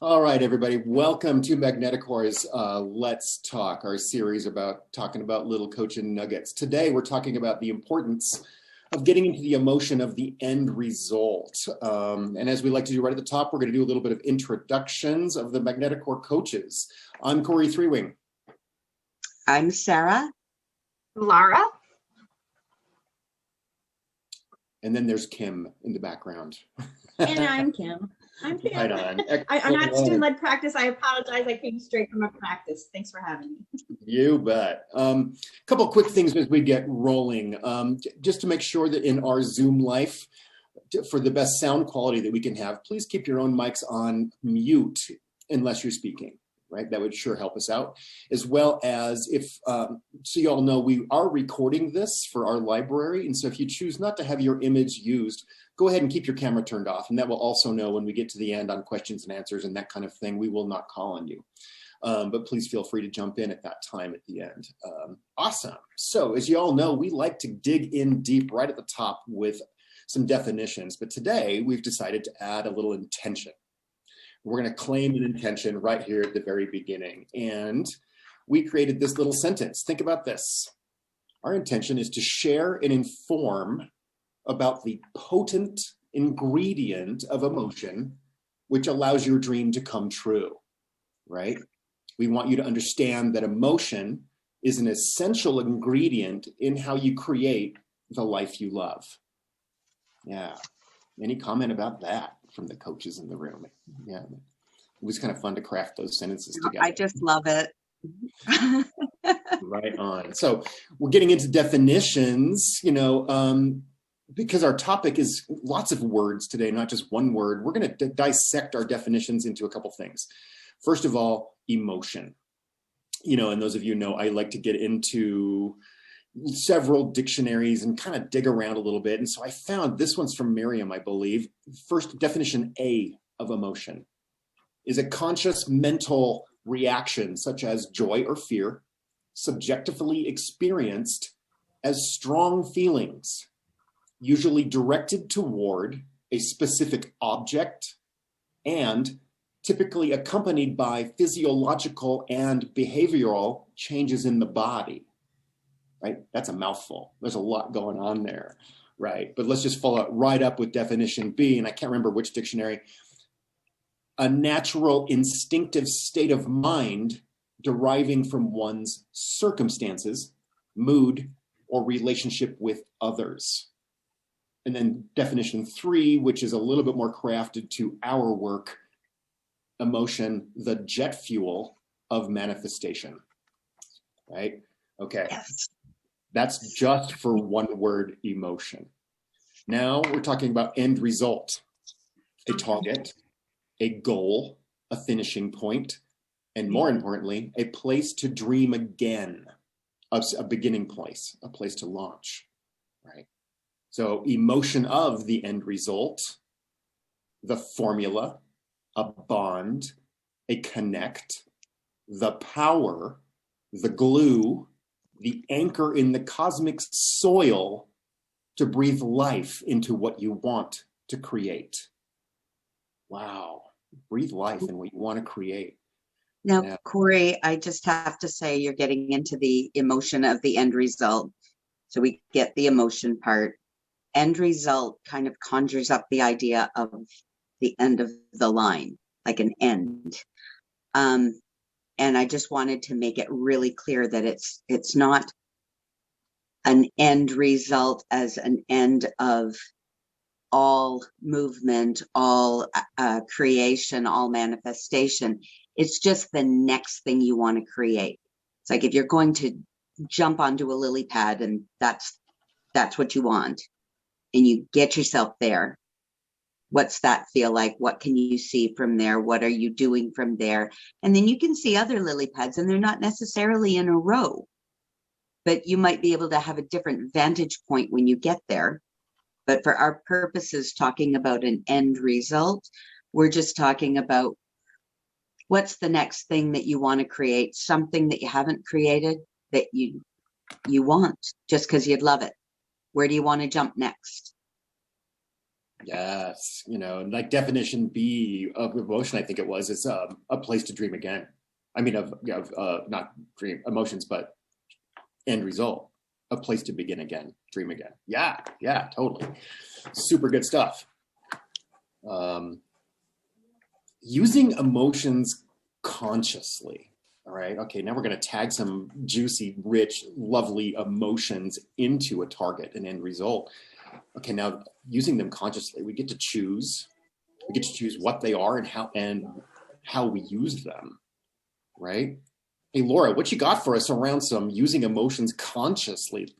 All right, everybody, welcome to Magneticor's Let's Talk, our series about talking about little coaching nuggets. Today, we're talking about the importance of getting into the emotion of the end result. And as we like to do right at the top, we're going to do a little bit of introductions of the Magneticor coaches. I'm Corey Threewing. I'm Sarah. Laura. And then there's Kim in the background. And I'm Kim. I'm Kim. Right on. I'm not student-led practice. I apologize. I came straight from a practice. Thanks for having me. You bet. Couple quick things as we get rolling. Just to make sure that in our Zoom life, for the best sound quality that we can have, please keep your own mics on mute unless you're speaking, right? That would sure help us out. As well as if, so you all know, we are recording this for our library. And so if you choose not to have your image used, go ahead and keep your camera turned off. And that will also know when we get to the end on questions and answers and that kind of thing, we will not call on you. But please feel free to jump in at that time at the end. Awesome. So as you all know, we like to dig in deep right at the top with some definitions. But today we've decided to add a little intention. We're going to claim an intention right here at the very beginning. And we created this little sentence. Think about this. Our intention is to share and inform about the potent ingredient of emotion, which allows your dream to come true, right? We want you to understand that emotion is an essential ingredient in how you create the life you love. Yeah. Any comment about that from the coaches in the room? Yeah. It was kind of fun to craft those sentences together. I just love it. Right on. So we're getting into definitions, because our topic is lots of words today, not just one word. We're going to dissect our definitions into a couple things. First of all, emotion. And those of you know, I like to get into several dictionaries and kind of dig around a little bit. And so I found this one's from Merriam, I believe. First, definition A of emotion is a conscious mental reaction such as joy or fear, subjectively experienced as strong feelings, usually directed toward a specific object and typically accompanied by physiological and behavioral changes in the body, right? That's a mouthful. There's a lot going on there, right? But let's just follow it right up with definition B, and I can't remember which dictionary. A natural instinctive state of mind deriving from one's circumstances, mood, or relationship with others. And then definition 3, which is a little bit more crafted to our work, emotion, the jet fuel of manifestation, right? Okay, Yes. That's just for one word, emotion. Now we're talking about end result, a target, a goal, a finishing point, and more importantly, a place to dream again, a beginning place, a place to launch, right? So emotion of the end result, the formula, a bond, a connect, the power, the glue, the anchor in the cosmic soil to breathe life into what you want to create. Wow. Breathe life in what you want to create. Now, Yeah. Corey, I just have to say you're getting into the emotion of the end result. So we get the emotion part. End result kind of conjures up the idea of the end of the line, like an end. And I just wanted to make it really clear that it's not an end result as an end of all movement, all creation, all manifestation. It's just the next thing you want to create. It's like if you're going to jump onto a lily pad and that's what you want, and you get yourself there. What's that feel like? What can you see from there? What are you doing from there? And then you can see other lily pads, and they're not necessarily in a row, but you might be able to have a different vantage point when you get there. But for our purposes, talking about an end result, we're just talking about what's the next thing that you want to create, something that you haven't created that you want just because you'd love it. Where do you want to jump next? Yes, and like definition B of emotion, I think it was, is a place to dream again. I mean, of not dream emotions, but end result, a place to begin again, dream again. Yeah, yeah, totally. Super good stuff. Using emotions consciously. All right. Okay. Now we're going to tag some juicy, rich, lovely emotions into a target, an end result. Okay. Now using them consciously, we get to choose. We get to choose what they are and how we use them. Right. Hey, Laura, what you got for us around some using emotions consciously?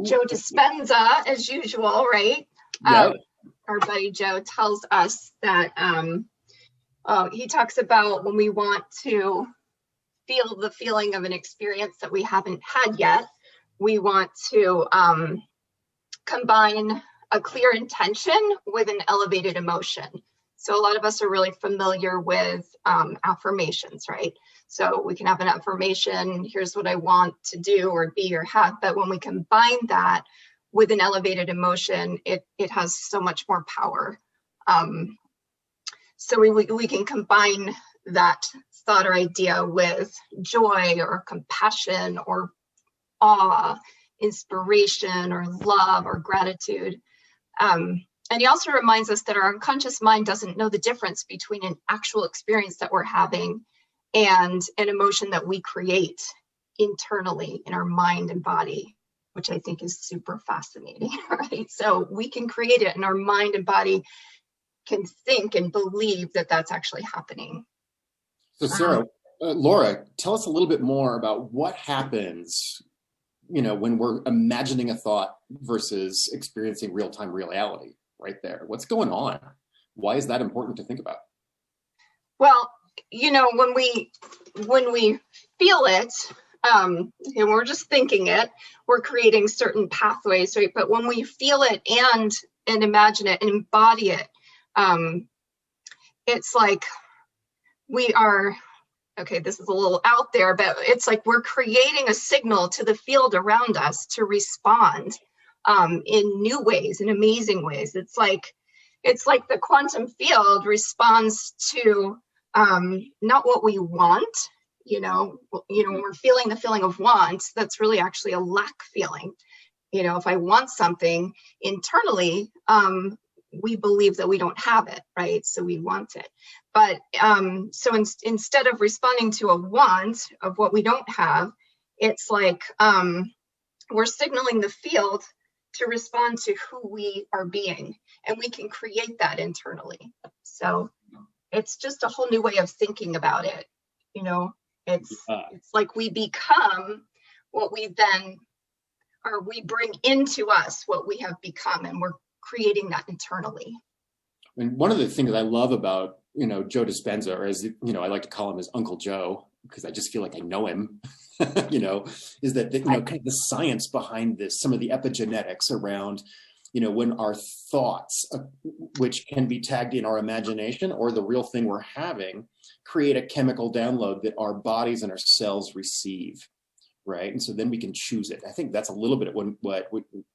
Joe Dispenza, as usual, right? Yeah. Our buddy Joe tells us that he talks about when we want to feel the feeling of an experience that we haven't had yet, we want to combine a clear intention with an elevated emotion. So a lot of us are really familiar with affirmations, right? So we can have an affirmation, here's what I want to do or be or have, but when we combine that with an elevated emotion, it has so much more power. So we can combine that thought or idea with joy or compassion or awe, inspiration or love or gratitude. And he also reminds us that our unconscious mind doesn't know the difference between an actual experience that we're having and an emotion that we create internally in our mind and body, which I think is super fascinating, right? So we can create it and our mind and body can think and believe that that's actually happening. So Sarah, Laura, tell us a little bit more about what happens, when we're imagining a thought versus experiencing real-time reality right there. What's going on? Why is that important to think about? Well, when we feel it, and we're just thinking it, we're creating certain pathways, right? But when we feel it and imagine it and embody it, it's like we are, okay, this is a little out there, but it's like we're creating a signal to the field around us to respond in new ways, in amazing ways. It's like the quantum field responds to not what we want, when we're feeling the feeling of want, that's really actually a lack feeling. If I want something internally, we believe that we don't have it, right? So we want it. But so instead of responding to a want of what we don't have, it's like we're signaling the field to respond to who we are being, and we can create that internally. So it's just a whole new way of thinking about it. It's like we become what we then, or we bring into us what we have become, and we're creating that internally. And one of the things I love about, Joe Dispenza, or as, I like to call him as Uncle Joe, because I just feel like I know him, is that, kind of the science behind this, some of the epigenetics around, when our thoughts, which can be tagged in our imagination or the real thing we're having, create a chemical download that our bodies and our cells receive. Right. And so then we can choose it. I think that's a little bit of what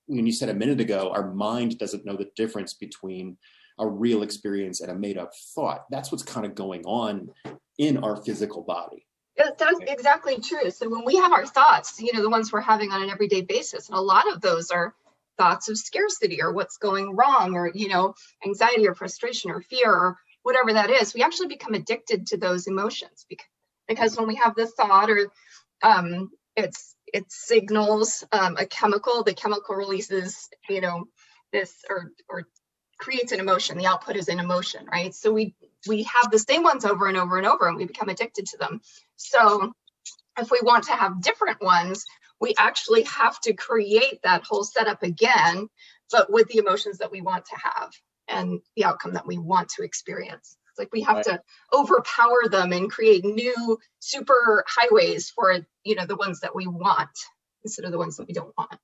when you said a minute ago, our mind doesn't know the difference between a real experience and a made up thought. That's what's kind of going on in our physical body. That's exactly true. So when we have our thoughts, the ones we're having on an everyday basis, and a lot of those are thoughts of scarcity or what's going wrong or, anxiety or frustration or fear or whatever that is, we actually become addicted to those emotions because when we have the thought or it signals a chemical. The chemical releases, this or creates an emotion. The output is an emotion, right? So we have the same ones over and over and over, and we become addicted to them. So if we want to have different ones, we actually have to create that whole setup again, but with the emotions that we want to have and the outcome that we want to experience. It's like we have to overpower them and create new super highways for, the ones that we want instead of the ones that we don't want.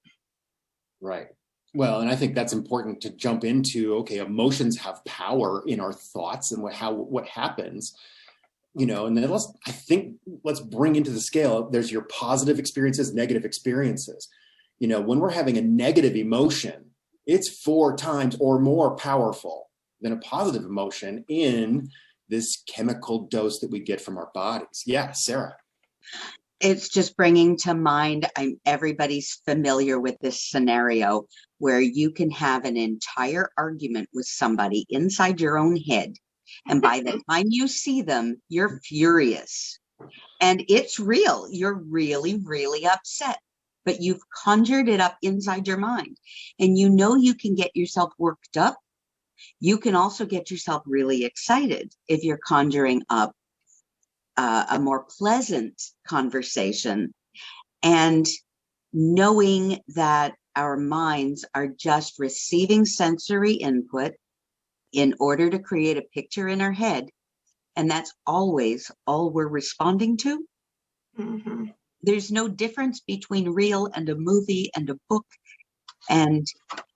Right. Well, and I think that's important to jump into. Okay, emotions have power in our thoughts and what happens, and then let's bring into the scale. There's your positive experiences, negative experiences. When we're having a negative emotion, it's 4 times or more powerful than a positive emotion in this chemical dose that we get from our bodies. Yeah, Sarah. It's just bringing to mind, everybody's familiar with this scenario where you can have an entire argument with somebody inside your own head. And by the time you see them, you're furious. And it's real. You're really, really upset. But you've conjured it up inside your mind. And you know you can get yourself worked up. You can also get yourself really excited if you're conjuring up a more pleasant conversation, and knowing that our minds are just receiving sensory input in order to create a picture in our head. And that's always all we're responding to. Mm-hmm. There's no difference between real and a movie and a book. And,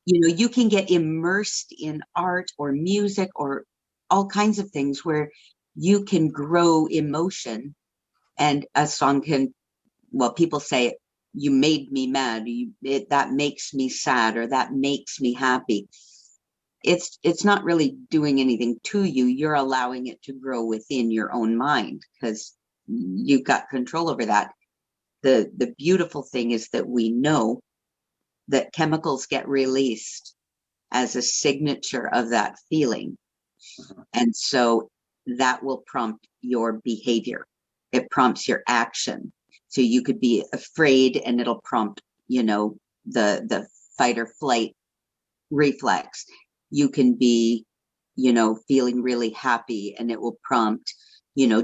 you can get immersed in art or music or all kinds of things where you can grow emotion, and a song can, well, people say, you made me mad, that makes me sad, or that makes me happy. It's not really doing anything to you. You're allowing it to grow within your own mind because you've got control over that. The beautiful thing is that we know that chemicals get released as a signature of that feeling. And so that will prompt your behavior. It prompts your action. So you could be afraid and it'll prompt, the fight or flight reflex. You can be, feeling really happy and it will prompt,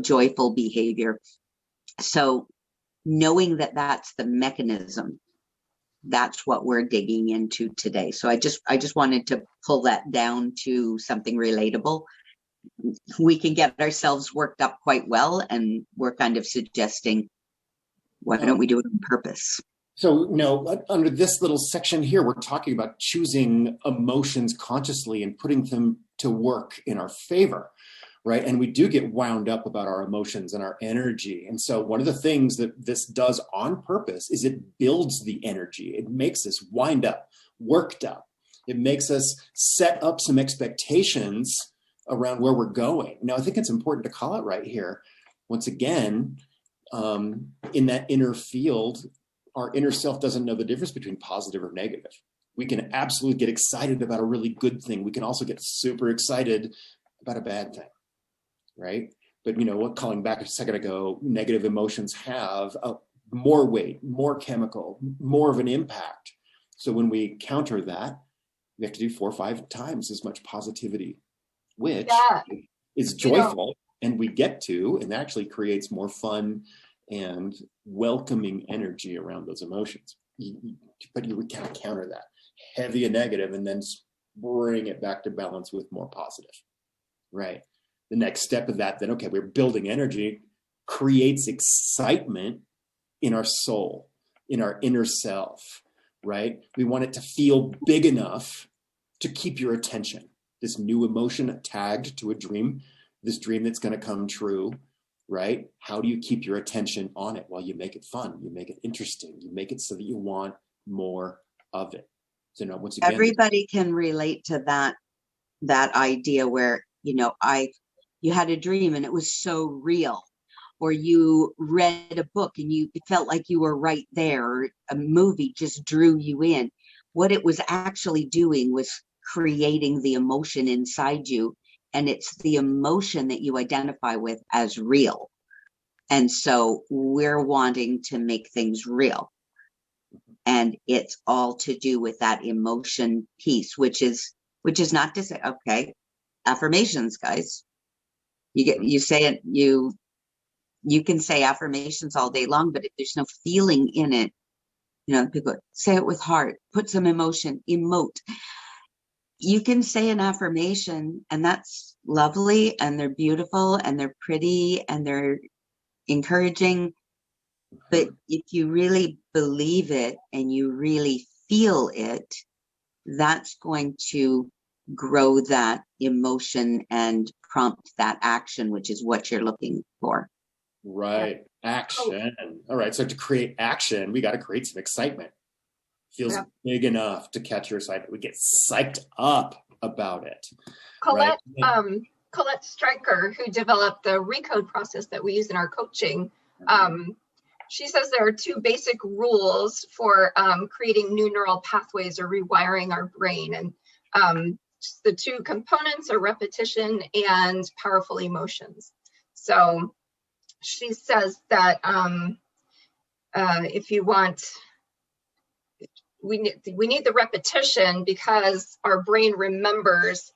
joyful behavior. So knowing that that's the mechanism, that's what we're digging into today. So I just wanted to pull that down to something relatable. We can get ourselves worked up quite well, and we're kind of suggesting, why don't we do it on purpose? So, under this little section here, we're talking about choosing emotions consciously and putting them to work in our favor, right? And we do get wound up about our emotions and our energy. And so one of the things that this does on purpose is it builds the energy. It makes us wind up, worked up. It makes us set up some expectations around where we're going. Now, I think it's important to call it right here. Once again, in that inner field, our inner self doesn't know the difference between positive or negative. We can absolutely get excited about a really good thing. We can also get super excited about a bad thing, right? But what, calling back a second ago, negative emotions have more weight, more chemical, more of an impact. So when we counter that, we have to do 4 or 5 times as much positivity, which is joyful, and we get to, and actually creates more fun and welcoming energy around those emotions. But you would kind of counter that heavy and negative and then bring it back to balance with more positive, right? The next step of that, then, okay, we're building energy, creates excitement in our soul, in our inner self, right? We want it to feel big enough to keep your attention. This new emotion tagged to a dream, this dream that's going to come true, right? How do you keep your attention on it? Well, you make it fun, you make it interesting, you make it so that you want more of it. So once again, everybody can relate to that idea where, you had a dream and it was so real, or you read a book and it felt like you were right there, or a movie just drew you in. What it was actually doing was creating the emotion inside you, and it's the emotion that you identify with as real. And so we're wanting to make things real, and it's all to do with that emotion piece, which is not to say, okay, affirmations, guys, you say it, you can say affirmations all day long, but if there's no feeling in it, people say it with heart, put some emotion, emote. You can say an affirmation and that's lovely, and they're beautiful and they're pretty and they're encouraging. But if you really believe it and you really feel it, that's going to grow that emotion and prompt that action, which is what you're looking for. Right. Action. All right. So to create action, we got to create some excitement. feels Yeah. big enough to catch your excitement. We get psyched up about it. Colette, Right? Colette Stryker, who developed the recode process that we use in our coaching, she says there are two basic rules for creating new neural pathways or rewiring our brain. And the two components are repetition and powerful emotions. So she says that if you want, we need the repetition because our brain remembers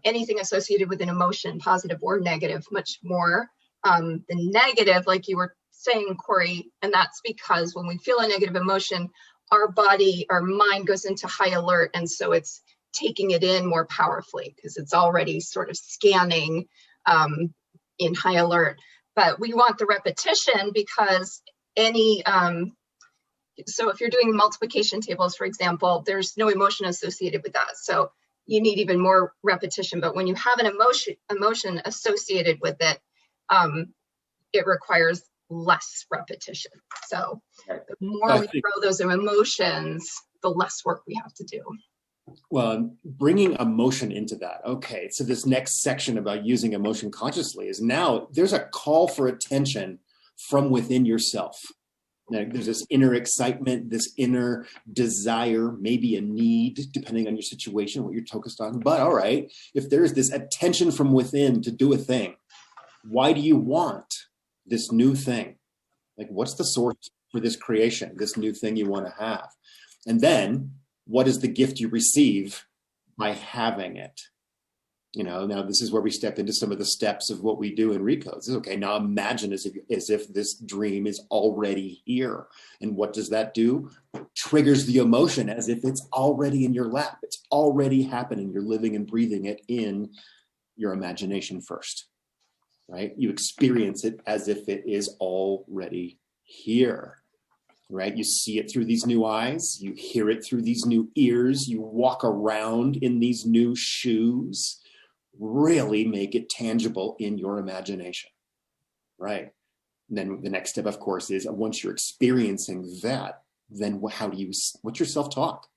anything associated with an emotion, positive or negative, much more. The negative, like you were saying, Corey, and that's because when we feel a negative emotion, our body, our mind goes into high alert, and so it's taking it in more powerfully because it's already sort of scanning in high alert. But we want the repetition because any so if you're doing multiplication tables, for example, there's no emotion associated with that. So you need even more repetition. But when you have an emotion associated with it, it requires less repetition. So the more we throw those emotions, the less work we have to do. Well, bringing emotion into that. Okay, so this next section about using emotion consciously is now there's a call for attention from within yourself. Now, there's this inner excitement, this inner desire, maybe a need, depending on your situation, what you're focused on. But all right, if there's this attention from within to do a thing, why do you want this new thing? Like, what's the source for this creation, this new thing you want to have? And then what is the gift you receive by having it? You know, now this is where we step into some of the steps of what we do in Recodes. Okay, now imagine as if this dream is already here. And what does that do? Triggers the emotion as if it's already in your lap. It's already happening. You're living and breathing it in your imagination first, right? You experience it as if it is already here, right? You see it through these new eyes. You hear it through these new ears. You walk around in these new shoes. Really make it tangible in your imagination, right? And then the next step, of course, is once you're experiencing that, then what's your self-talk?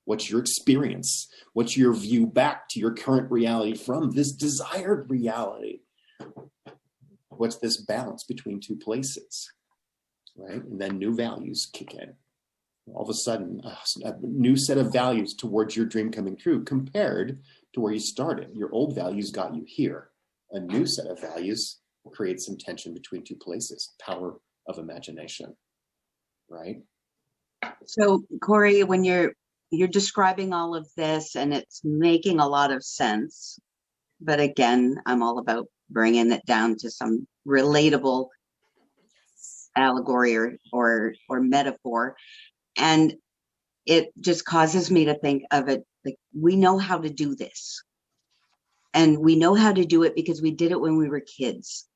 What's your experience? What's your view back to your current reality from this desired reality? What's this balance between two places, right? And then new values kick in. All of a sudden, a new set of values towards your dream coming true compared to where you started. Your old values got you here. A new set of values creates some tension between two places. Power of imagination, right? So, Corey, when you're describing all of this and it's making a lot of sense, but again, I'm all about bringing it down to some relatable allegory or metaphor. And it just causes me to think of it like we know how to do this. And we know how to do it because we did it when we were kids.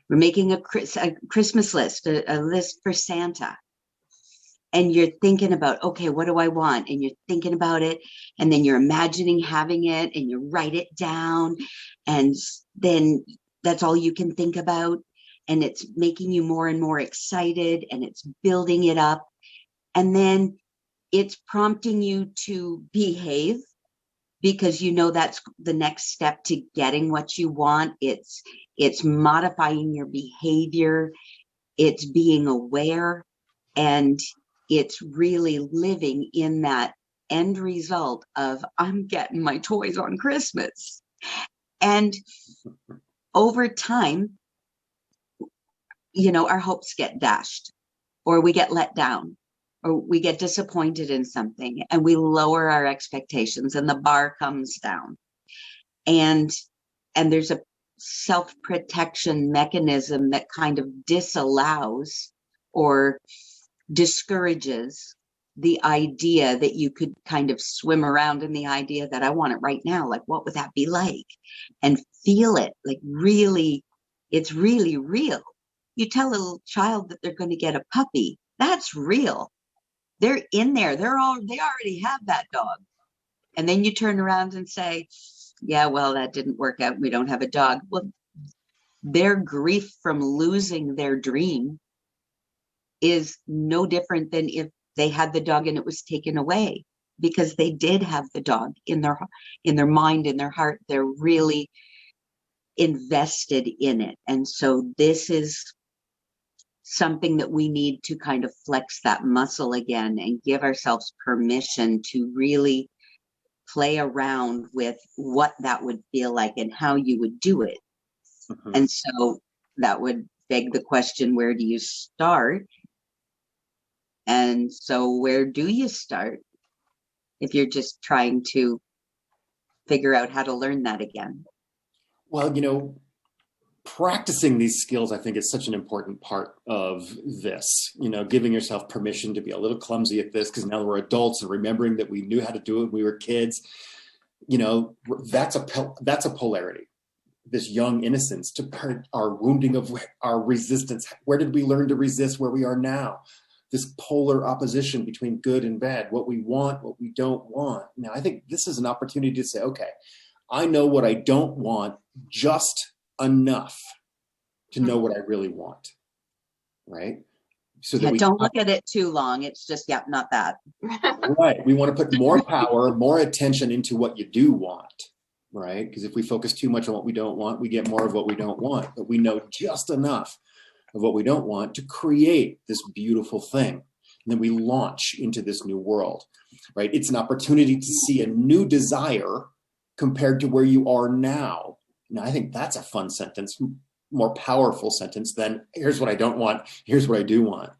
We're making a Christmas list, a list for Santa. And you're thinking about, okay, what do I want? And you're thinking about it. And then you're imagining having it and you write it down. And then that's all you can think about. And it's making you more and more excited and it's building it up. And then it's prompting you to behave because you know that's the next step to getting what you want. It's modifying your behavior. It's being aware. And it's really living in that end result of I'm getting my toys on Christmas. And over time, you know, our hopes get dashed or we get let down. Or we get disappointed in something and we lower our expectations and the bar comes down. And there's a self-protection mechanism that kind of disallows or discourages the idea that you could kind of swim around in the idea that I want it right now. Like, what would that be like? And feel it like really, it's really real. You tell a little child that they're going to get a puppy. That's real. They're in there. They already have that dog. And then you turn around and say, yeah, well, that didn't work out. We don't have a dog. Well, their grief from losing their dream is no different than if they had the dog and it was taken away because they did have the dog in their mind, in their heart. They're really invested in it. And so this is something that we need to kind of flex that muscle again and give ourselves permission to really play around with what that would feel like and how you would do it. And so that would beg the question, where do you start? And so where do you start if you're just trying to figure out how to learn that again? Well, you know, practicing these skills, I think, is such an important part of this, you know, giving yourself permission to be a little clumsy at this, because now we're adults, and remembering that we knew how to do it when we were kids, you know, that's a polarity, this young innocence to our wounding of our resistance. Where did we learn to resist where we are now? This polar opposition between good and bad, what we want, what we don't want. Now, I think this is an opportunity to say, okay, I know what I don't want just enough to know what I really want, right? So that don't look at it too long. It's just, not that. Right. We want to put more power, more attention into what you do want, right? Because if we focus too much on what we don't want, we get more of what we don't want. But we know just enough of what we don't want to create this beautiful thing. And then we launch into this new world, right? It's an opportunity to see a new desire compared to where you are now. Now, I think that's a fun sentence, more powerful sentence than here's what I don't want, here's what I do want.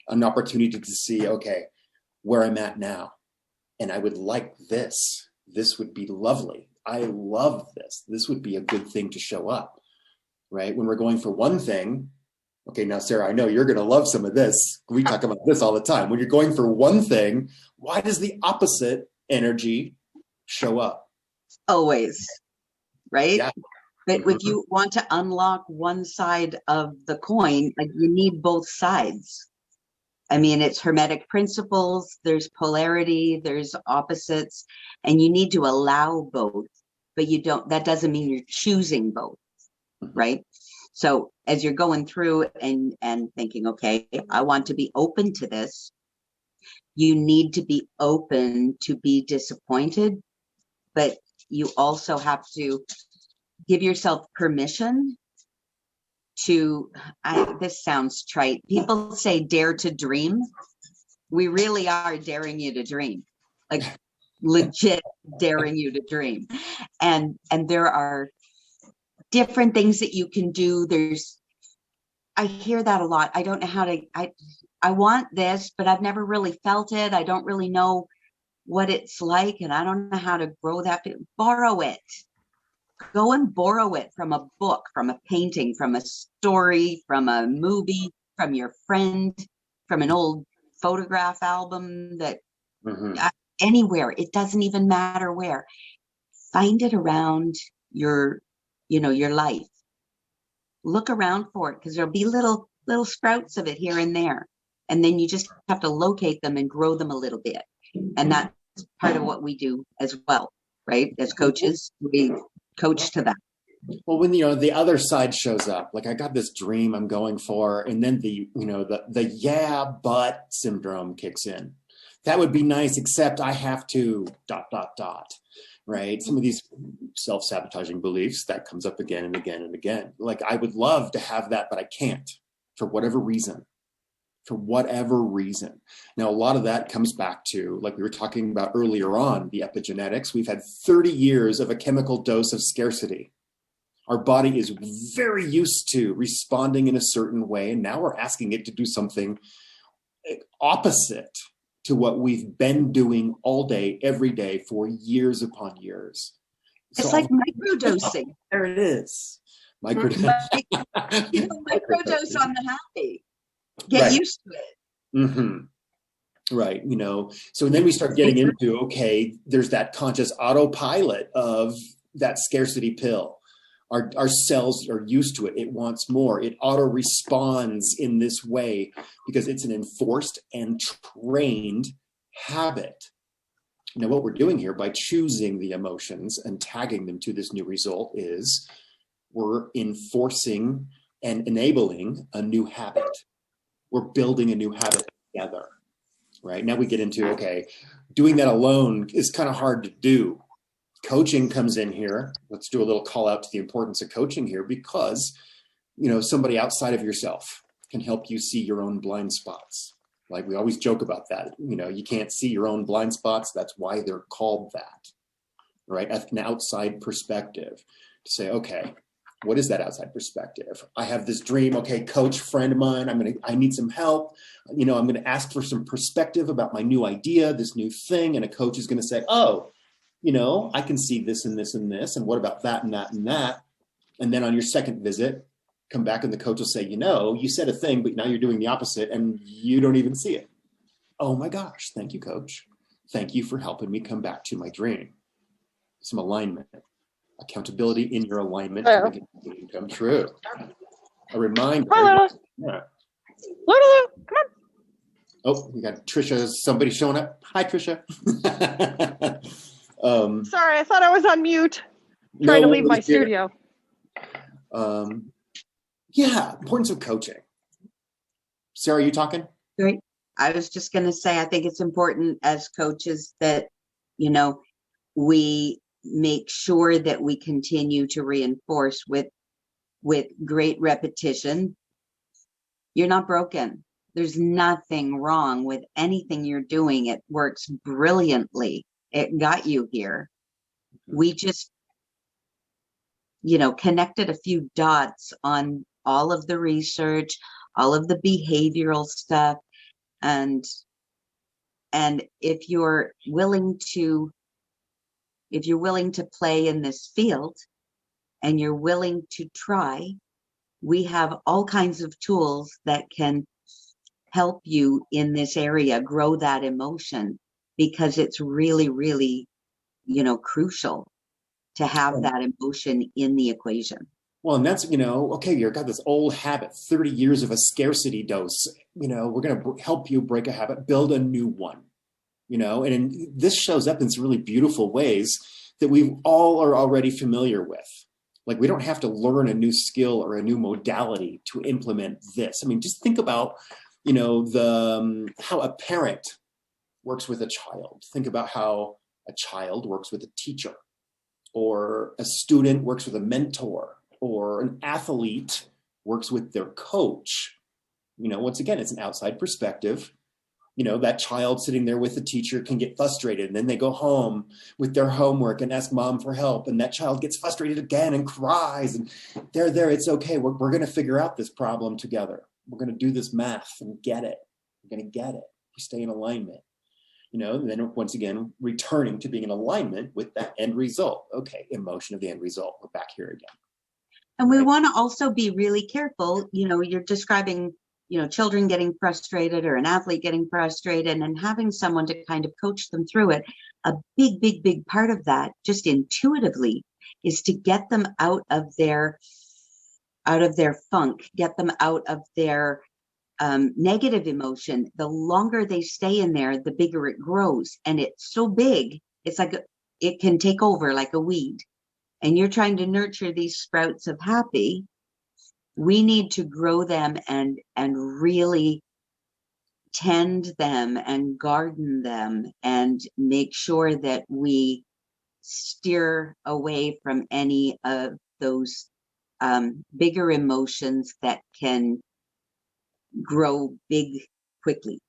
An opportunity to see, okay, where I'm at now. And I would like this. This would be lovely. I love this. This would be a good thing to show up, right? When we're going for one thing, okay, now, Sarah, I know you're going to love some of this. We talk about this all the time. When you're going for one thing, why does the opposite energy show up? Always, right? Yeah. But if you want to unlock one side of the coin, like, you need both sides. I mean, it's hermetic principles, there's polarity, there's opposites, and you need to allow both, but that doesn't mean you're choosing both, right? So as you're going through and thinking, okay, I want to be open to this, you need to be open to be disappointed, but you also have to give yourself permission to, this sounds trite. People say dare to dream. We really are daring you to dream, like legit daring you to dream. And there are different things that you can do. I hear that a lot. I don't know how to, I want this, but I've never really felt it. I don't really know what it's like, and I don't know how to grow that. Borrow it. Go and borrow it from a book, from a painting, from a story, from a movie, from your friend, from an old photograph album, that anywhere. It doesn't even matter where. Find it around your life. Look around for it, because there'll be little sprouts of it here and there. And then you just have to locate them and grow them a little bit. And that's part of what we do as well, right? As coaches, we coach to that. Well, when, you know, the other side shows up, like, I got this dream I'm going for, and then the yeah, but syndrome kicks in. That would be nice, except I have to ... right? Some of these self-sabotaging beliefs that comes up again and again and again. Like, I would love to have that, but I can't, for whatever reason. Now, a lot of that comes back to, like we were talking about earlier on, the epigenetics. We've had 30 years of a chemical dose of scarcity. Our body is very used to responding in a certain way, and now we're asking it to do something opposite to what we've been doing all day, every day, for years upon years. It's like microdosing. There it is. Microdose. Microdose on the happy. Get used to it. Right. You know, so then we start getting into, okay, there's that conscious autopilot of that scarcity pill. Our cells are used to it. It wants more. It auto responds in this way because it's an enforced and trained habit. Now, what we're doing here by choosing the emotions and tagging them to this new result is we're enforcing and enabling a new habit. We're building a new habit together. right? Now we get into, okay, doing that alone is kind of hard to do. Coaching comes in here. Let's do a little call out to the importance of coaching here, because, somebody outside of yourself can help you see your own blind spots. Like we always joke about that. You can't see your own blind spots. That's why they're called that, right? An outside perspective to say, okay, what is that outside perspective? I have this dream. Okay, coach, friend of mine, I need some help. I'm going to ask for some perspective about my new idea, this new thing. And a coach is going to say, oh, I can see this and this and this. And what about that and that and that? And then on your second visit, come back and the coach will say, you said a thing, but now you're doing the opposite and you don't even see it. Oh my gosh. Thank you, coach. Thank you for helping me come back to my dream. Some alignment, accountability in your alignment to make it come true. A reminder. Hi, Yeah. Lulu, come on. Oh, we got Trisha. Somebody showing up. Hi, Trisha. Sorry, I thought I was on mute. Trying to leave my studio. Yeah, importance of coaching. Sarah, are you talking? Great. I was just going to say, I think it's important as coaches that, we make sure that we continue to reinforce with great repetition. You're not broken. There's nothing wrong with anything you're doing. It works brilliantly. It got you here. We just, connected a few dots on all of the research, all of the behavioral stuff. And if you're willing to play in this field and you're willing to try, we have all kinds of tools that can help you in this area grow that emotion, because it's really, really, crucial to have that emotion in the equation. Well, and that's, okay, you've got this old habit, 30 years of a scarcity dose. We're going to help you break a habit, build a new one, and this shows up in some really beautiful ways that we all are already familiar with. Like, we don't have to learn a new skill or a new modality to implement this. I mean, just think about, how a parent works with a child. Think about how a child works with a teacher, or a student works with a mentor, or an athlete works with their coach. Once again, it's an outside perspective. That child sitting there with the teacher can get frustrated, and then they go home with their homework and ask mom for help, and that child gets frustrated again and cries, and there, it's okay. We're going to figure out this problem together. We're going to do this math and get it. We're going to get it. We stay in alignment. And then once again, returning to being in alignment with that end result. Okay, emotion of the end result. We're back here again. And we want to also be really careful. You're describing, children getting frustrated or an athlete getting frustrated, and having someone to kind of coach them through it. A big, big, big part of that, just intuitively, is to get them out of their funk, get them out of their negative emotion. The longer they stay in there, the bigger it grows. And it's so big, it's like it can take over like a weed. And you're trying to nurture these sprouts of happy. We need to grow them and really tend them and garden them, and make sure that we steer away from any of those bigger emotions that can grow big quickly.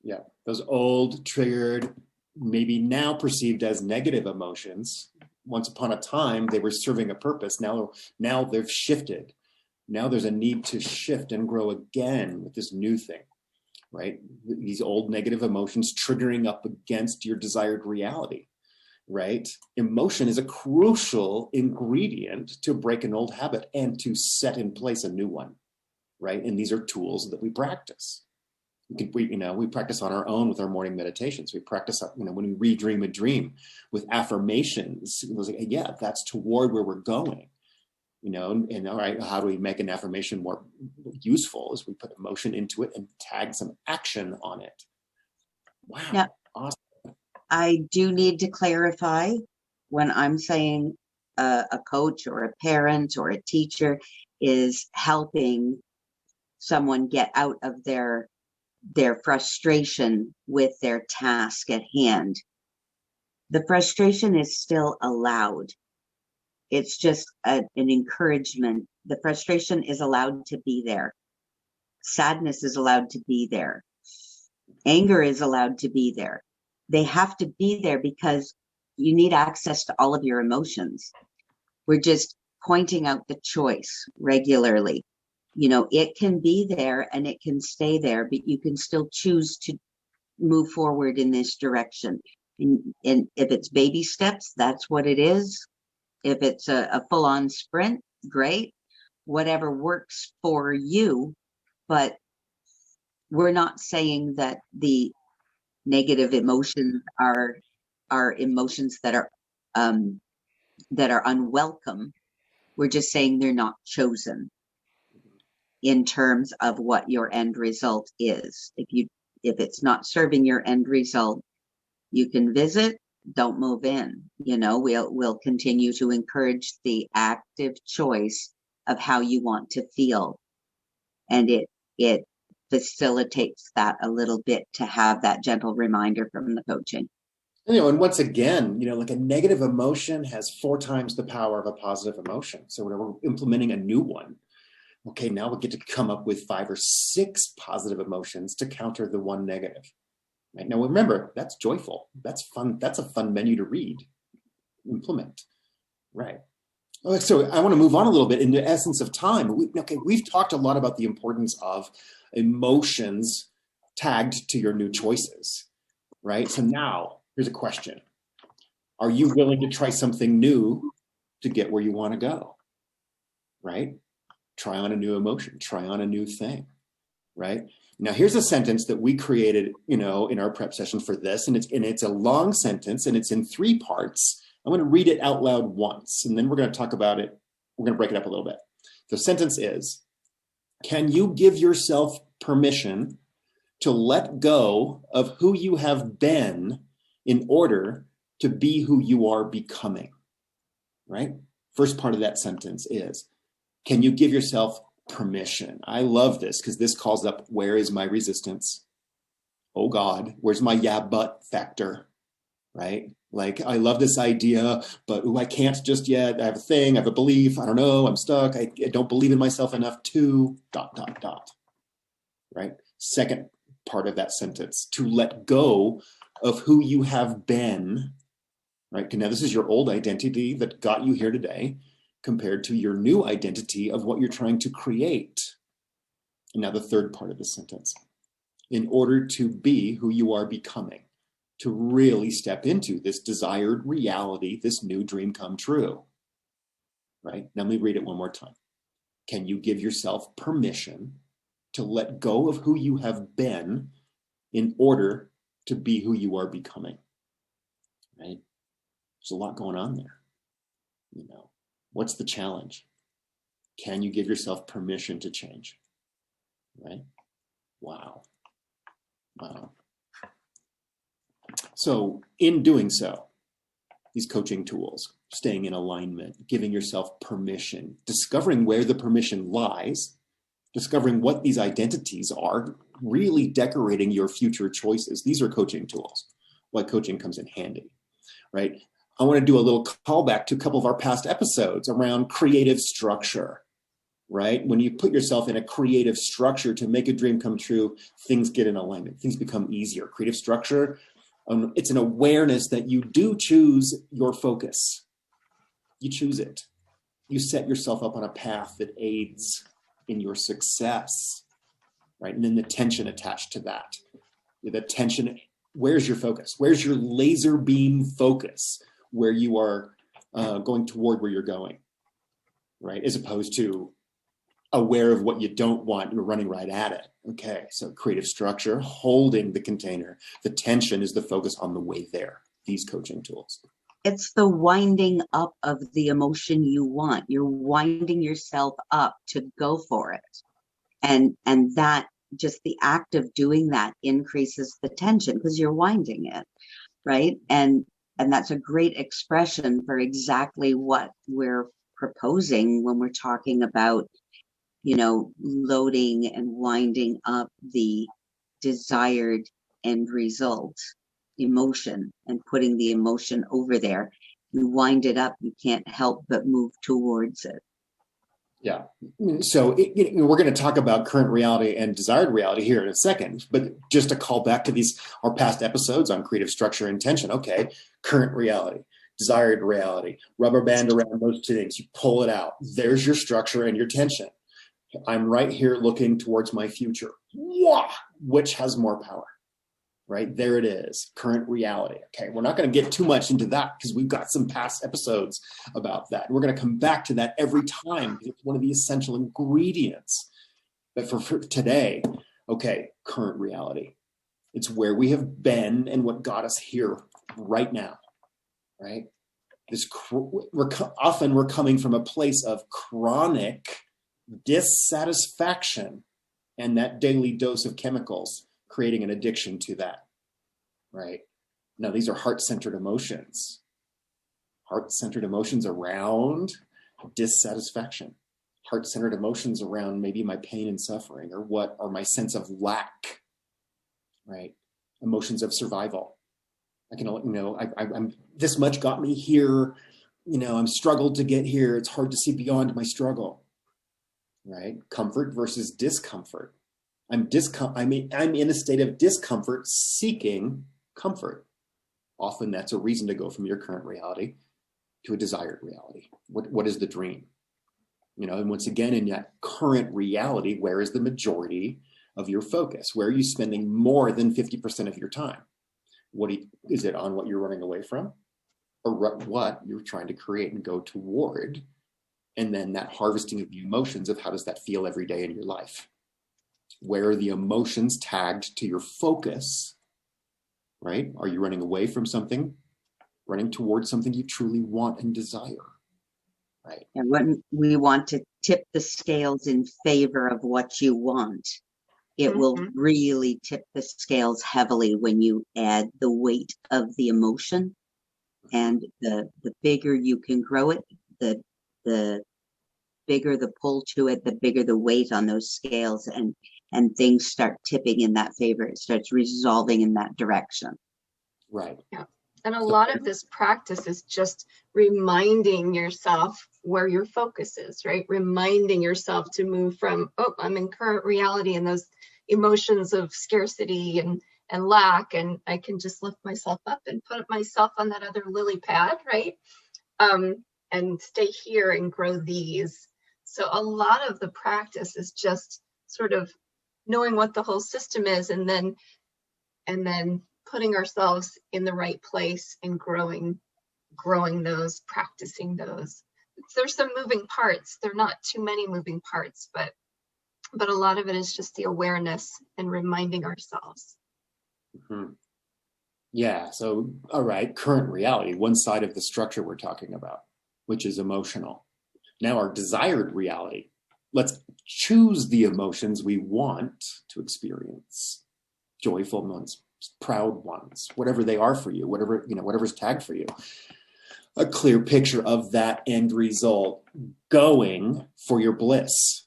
Yeah, those old, triggered, maybe now perceived as negative emotions. Once upon a time, they were serving a purpose. Now they've shifted. Now there's a need to shift and grow again with this new thing, right? These old negative emotions triggering up against your desired reality, right? Emotion is a crucial ingredient to break an old habit and to set in place a new one, right? And these are tools that we practice. We practice on our own with our morning meditations. We practice, when we redream a dream with affirmations. It was like, yeah, that's toward where we're going. And all right, how do we make an affirmation more useful? Is we put emotion into it and tag some action on it. Wow. Yeah. Awesome. I do need to clarify, when I'm saying a coach or a parent or a teacher is helping someone get out of their their frustration with their task at hand. The frustration is still allowed. It's just an encouragement. The frustration is allowed to be there. Sadness is allowed to be there. Anger is allowed to be there. They have to be there because you need access to all of your emotions. We're just pointing out the choice regularly. You know, it can be there and it can stay there, but you can still choose to move forward in this direction. And if it's baby steps, that's what it is. If it's a full-on sprint, great. Whatever works for you. But we're not saying that the negative emotions are emotions that are unwelcome. We're just saying they're not chosen in terms of what your end result is. If it's not serving your end result, you can visit, don't move in. You know, we'll continue to encourage the active choice of how you want to feel. And it facilitates that a little bit to have that gentle reminder from the coaching. You know, and once again, you know, like a negative emotion has 4 times the power of a positive emotion. So when we're implementing a new one, okay, now we get to come up with 5 or 6 positive emotions to counter the one negative. Right? Now remember, that's joyful. That's fun. That's a fun menu to read, implement. Right. So I want to move on a little bit in the essence of time. We've talked a lot about the importance of emotions tagged to your new choices. Right. So now here's a question. Are you willing to try something new to get where you want to go? Right? Try on a new emotion, try on a new thing, right? Now, here's a sentence that we created, you know, in our prep session for this, and it's a long sentence, and it's in 3 parts. I'm going to read it out loud once, and then we're going to talk about it. We're going to break it up a little bit. The sentence is, can you give yourself permission to let go of who you have been in order to be who you are becoming, right? First part of that sentence is, can you give yourself permission? I love this because this calls up, where is my resistance? Oh God, where's my yeah, but factor, right? Like, I love this idea, but I can't just yet. I have a thing, I have a belief, I don't know, I'm stuck. I don't believe in myself enough to ... right? Second part of that sentence, to let go of who you have been, right? Now, this is your old identity that got you here today compared to your new identity of what you're trying to create. And now the third part of the sentence, in order to be who you are becoming, to really step into this desired reality, this new dream come true, right? Now let me read it one more time. Can you give yourself permission to let go of who you have been in order to be who you are becoming, right? There's a lot going on there, you know. What's the challenge? Can you give yourself permission to change? Right? Wow. Wow. So in doing so, these coaching tools, staying in alignment, giving yourself permission, discovering where the permission lies, discovering what these identities are, really decorating your future choices. These are coaching tools. Why coaching comes in handy, right? I want to do a little callback to a couple of our past episodes around creative structure, right? When you put yourself in a creative structure to make a dream come true, things get in alignment. Things become easier. Creative structure, it's an awareness that you do choose your focus. You choose it. You set yourself up on a path that aids in your success, right? And then the tension attached to that. The tension, where's your focus? Where's your laser beam focus? Where you are going toward where you're going, right? As opposed to aware of what you don't want, you're running right at it. Okay, so creative structure, holding the container. The tension is the focus on the way there, these coaching tools. It's the winding up of the emotion you want. You're winding yourself up to go for it. And that, just the act of doing that increases the tension because you're winding it, right? And that's a great expression for exactly what we're proposing when we're talking about, you know, loading and winding up the desired end result emotion and putting the emotion over there, you wind it up, you can't help but move towards it. Yeah. So we're going to talk about current reality and desired reality here in a second, but just to call back to our past episodes on creative structure and intention. Okay. Current reality, desired reality, rubber band around those two things. You pull it out. There's your structure and your tension. I'm right here looking towards my future. Wah! Which has more power? Right? There it is. Current reality. Okay. We're not going to get too much into that because we've got some past episodes about that. We're going to come back to that every time. It's one of the essential ingredients. But for today, okay, current reality. It's where we have been and what got us here right now. Right? Often we're coming from a place of chronic dissatisfaction and that daily dose of chemicals creating an addiction to that, right? Now, these are heart-centered emotions. Heart-centered emotions around dissatisfaction. Heart-centered emotions around maybe my pain and suffering or my sense of lack, right? Emotions of survival. I can, I'm this much got me here. I'm struggled to get here. It's hard to see beyond my struggle, right? Comfort versus discomfort. I'm in a state of discomfort seeking comfort. Often that's a reason to go from your current reality to a desired reality. What is the dream? And once again, in that current reality, where is the majority of your focus? Where are you spending more than 50% of your time? Is it on what you're running away from or what you're trying to create and go toward? And then that harvesting of the emotions of how does that feel every day in your life? Where are the emotions tagged to your focus, right? Are you running away from something, running towards something you truly want and desire, right? And when we want to tip the scales in favor of what you want, it will really tip the scales heavily when you add the weight of the emotion. And the bigger you can grow it, the bigger the pull to it, the bigger the weight on those scales, and things start tipping in that favor. It starts resolving in that direction. Right. Yeah. And a lot of this practice is just reminding yourself where your focus is, right? Reminding yourself to move from, I'm in current reality and those emotions of scarcity and lack, and I can just lift myself up and put myself on that other lily pad, right? And stay here and grow these. So a lot of the practice is just sort of knowing what the whole system is and then putting ourselves in the right place and growing those, practicing those. There's some moving parts. There are not too many moving parts, but a lot of it is just the awareness and reminding ourselves. Mm-hmm. Yeah. So, all right, current reality, one side of the structure we're talking about, which is emotional. Now our desired reality. Let's choose the emotions we want to experience. Joyful ones, proud ones, whatever they are for you, whatever's tagged for you. A clear picture of that end result going for your bliss.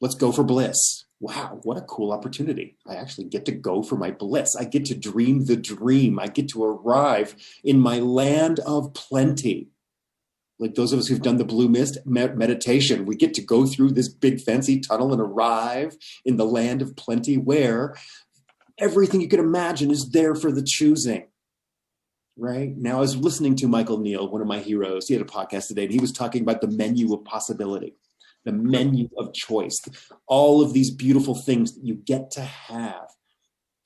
Let's go for bliss. Wow, what a cool opportunity. I actually get to go for my bliss. I get to dream the dream. I get to arrive in my land of plenty. Like those of us who've done the Blue Mist meditation, we get to go through this big fancy tunnel and arrive in the land of plenty where everything you can imagine is there for the choosing. Right? Now, I was listening to Michael Neal, one of my heroes. He had a podcast today, and he was talking about the menu of possibility, the menu of choice, all of these beautiful things that you get to have.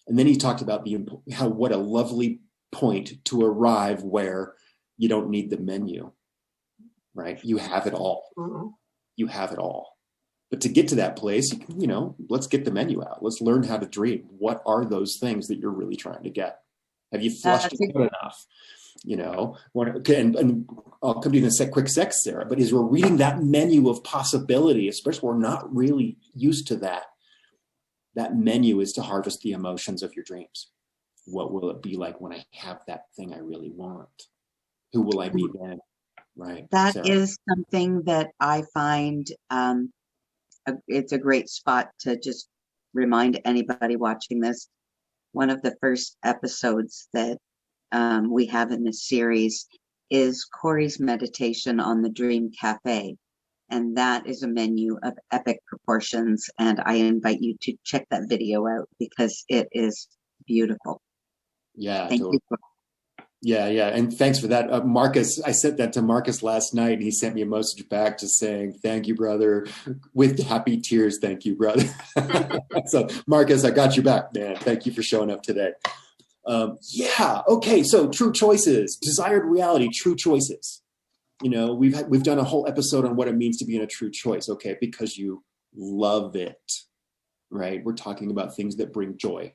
And then he talked about what a lovely point to arrive where you don't need the menu. Right? You have it all. You have it all. But to get to that place, let's get the menu out. Let's learn how to dream. What are those things that you're really trying to get? Have you flushed it out enough? And I'll come to you in a quick sec, Sarah, but as we're reading that menu of possibility, especially we're not really used to that menu is to harvest the emotions of your dreams. What will it be like when I have that thing I really want? Who will I be then? Right. That Sarah? is something that I find it's a great spot to just remind anybody watching this. one of the first episodes that we have in this series is Corey's meditation on the Dream Cafe. And that is a menu of epic proportions. And I invite you to check that video out because it is beautiful. Yeah, Thank totally. you. Yeah. And thanks for that. Marcus, I sent that to Marcus last night and he sent me a message back just saying, thank you, brother, with happy tears. Thank you, brother. So Marcus, I got you back, man. Thank you for showing up today. Okay. So true choices, desired reality, true choices. We've done a whole episode on what it means to be in a true choice. Okay. Because you love it, right? We're talking about things that bring joy.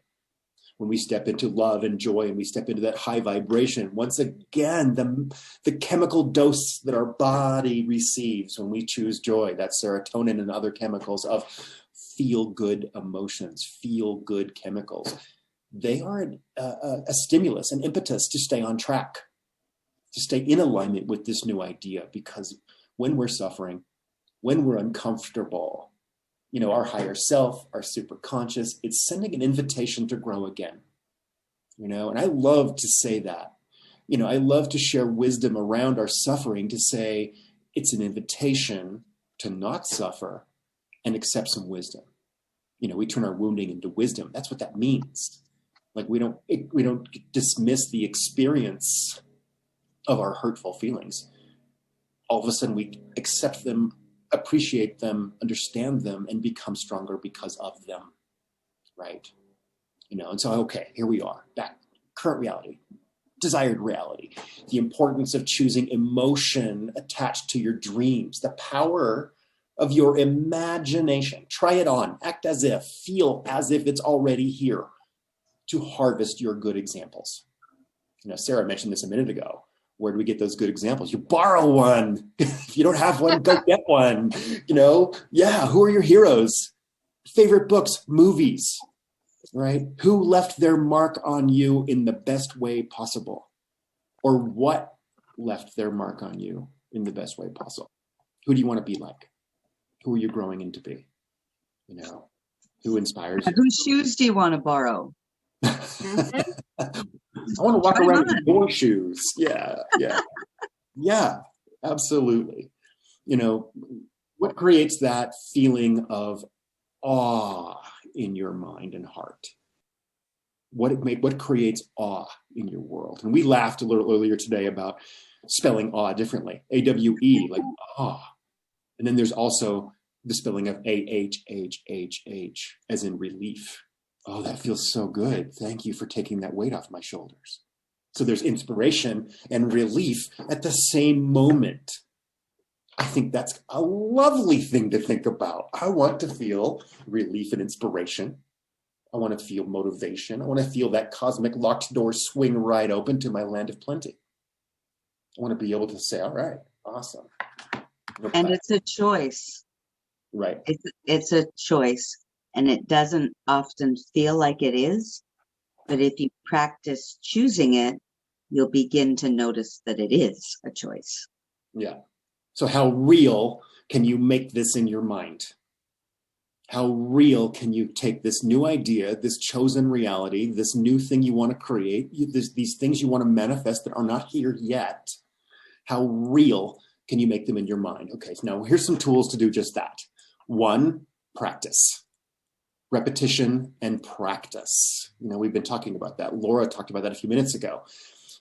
When we step into love and joy and we step into that high vibration, once again, the chemical dose that our body receives when we choose joy, that's serotonin and other chemicals of feel good emotions, feel good chemicals. They are a stimulus, an impetus to stay on track, to stay in alignment with this new idea. Because when we're suffering, when we're uncomfortable, our higher self, our superconscious, it's sending an invitation to grow again, and I love to say that, I love to share wisdom around our suffering to say it's an invitation to not suffer and accept some wisdom. We turn our wounding into wisdom. That's what that means. Like we don't dismiss the experience of our hurtful feelings. All of a sudden we accept them, appreciate them, understand them, and become stronger because of them, right? And so, okay, here we are, back, current reality, desired reality, the importance of choosing emotion attached to your dreams, the power of your imagination. Try it on, act as if, feel as if it's already here to harvest your good examples. Sarah mentioned this a minute ago. Where do we get those good examples? You borrow one. If you don't have one, go get one. Who are your heroes? Favorite books, movies, right? Who left their mark on you in the best way possible? Or what left their mark on you in the best way possible? Who do you want to be like? Who are you growing into be? Who inspires you? Whose shoes do you want to borrow? I want to walk around in your shoes. Yeah, absolutely. What creates that feeling of awe in your mind and heart? What creates awe in your world? And we laughed a little earlier today about spelling awe differently. AWE, like awe. And then there's also the spelling of AHHHH, as in relief. Oh, that feels so good. Thank you for taking that weight off my shoulders. So there's inspiration and relief at the same moment. I think that's a lovely thing to think about. I want to feel relief and inspiration. I want to feel motivation. I want to feel that cosmic locked door swing right open to my land of plenty. I want to be able to say, all right, awesome. And it's a choice. Right. It's a choice. And it doesn't often feel like it is, but if you practice choosing it, you'll begin to notice that it is a choice. Yeah. So how real can you make this in your mind? How real can you take this new idea, this chosen reality, this new thing you want to create, these things you want to manifest that are not here yet? How real can you make them in your mind? Okay, so now here's some tools to do just that. 1, practice. Repetition and practice. We've been talking about that. Laura talked about that a few minutes ago.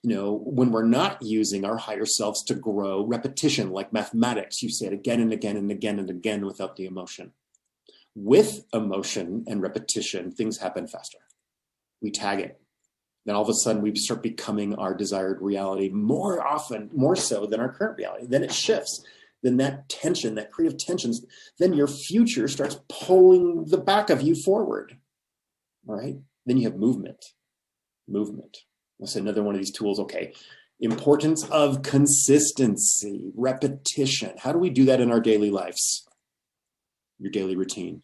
When we're not using our higher selves to grow, repetition, like mathematics, you say it again and again and again and again without the emotion. With emotion and repetition, things happen faster. We tag it. Then all of a sudden we start becoming our desired reality more often, more so than our current reality. Then it shifts. Then that tension, that creative tensions, then your future starts pulling the back of you forward. All right. Then you have movement. That's another one of these tools. Okay. Importance of consistency, repetition. How do we do that in our daily lives? Your daily routine.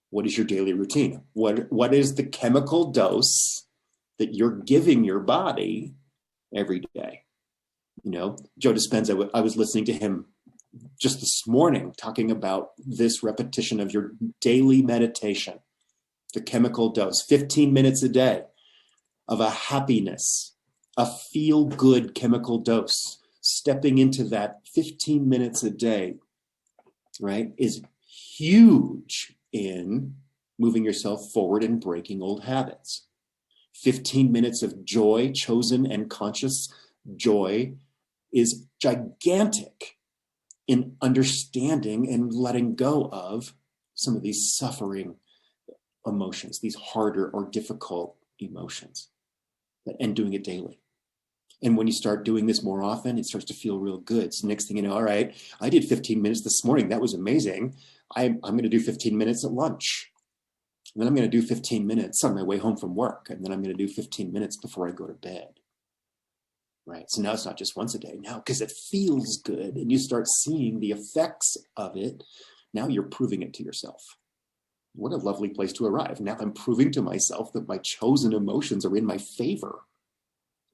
What is your daily routine? What is the chemical dose that you're giving your body every day? Joe Dispenza, I was listening to him just this morning talking about this repetition of your daily meditation, the chemical dose, 15 minutes a day. of a happiness, a feel-good chemical dose, stepping into that 15 minutes a day, right, is huge in moving yourself forward and breaking old habits. 15 minutes of joy, chosen and conscious joy, is gigantic in understanding and letting go of some of these suffering emotions, these harder or difficult emotions, and doing it daily. And when you start doing this more often, it starts to feel real good. So next thing you know, all right, I did 15 minutes this morning. That was amazing. I'm going to do 15 minutes at lunch. And then I'm going to do 15 minutes on my way home from work. And then I'm going to do 15 minutes before I go to bed. Right? So now it's not just once a day now because it feels good and you start seeing the effects of it. Now you're proving it to yourself. What a lovely place to arrive. Now I'm proving to myself that my chosen emotions are in my favor.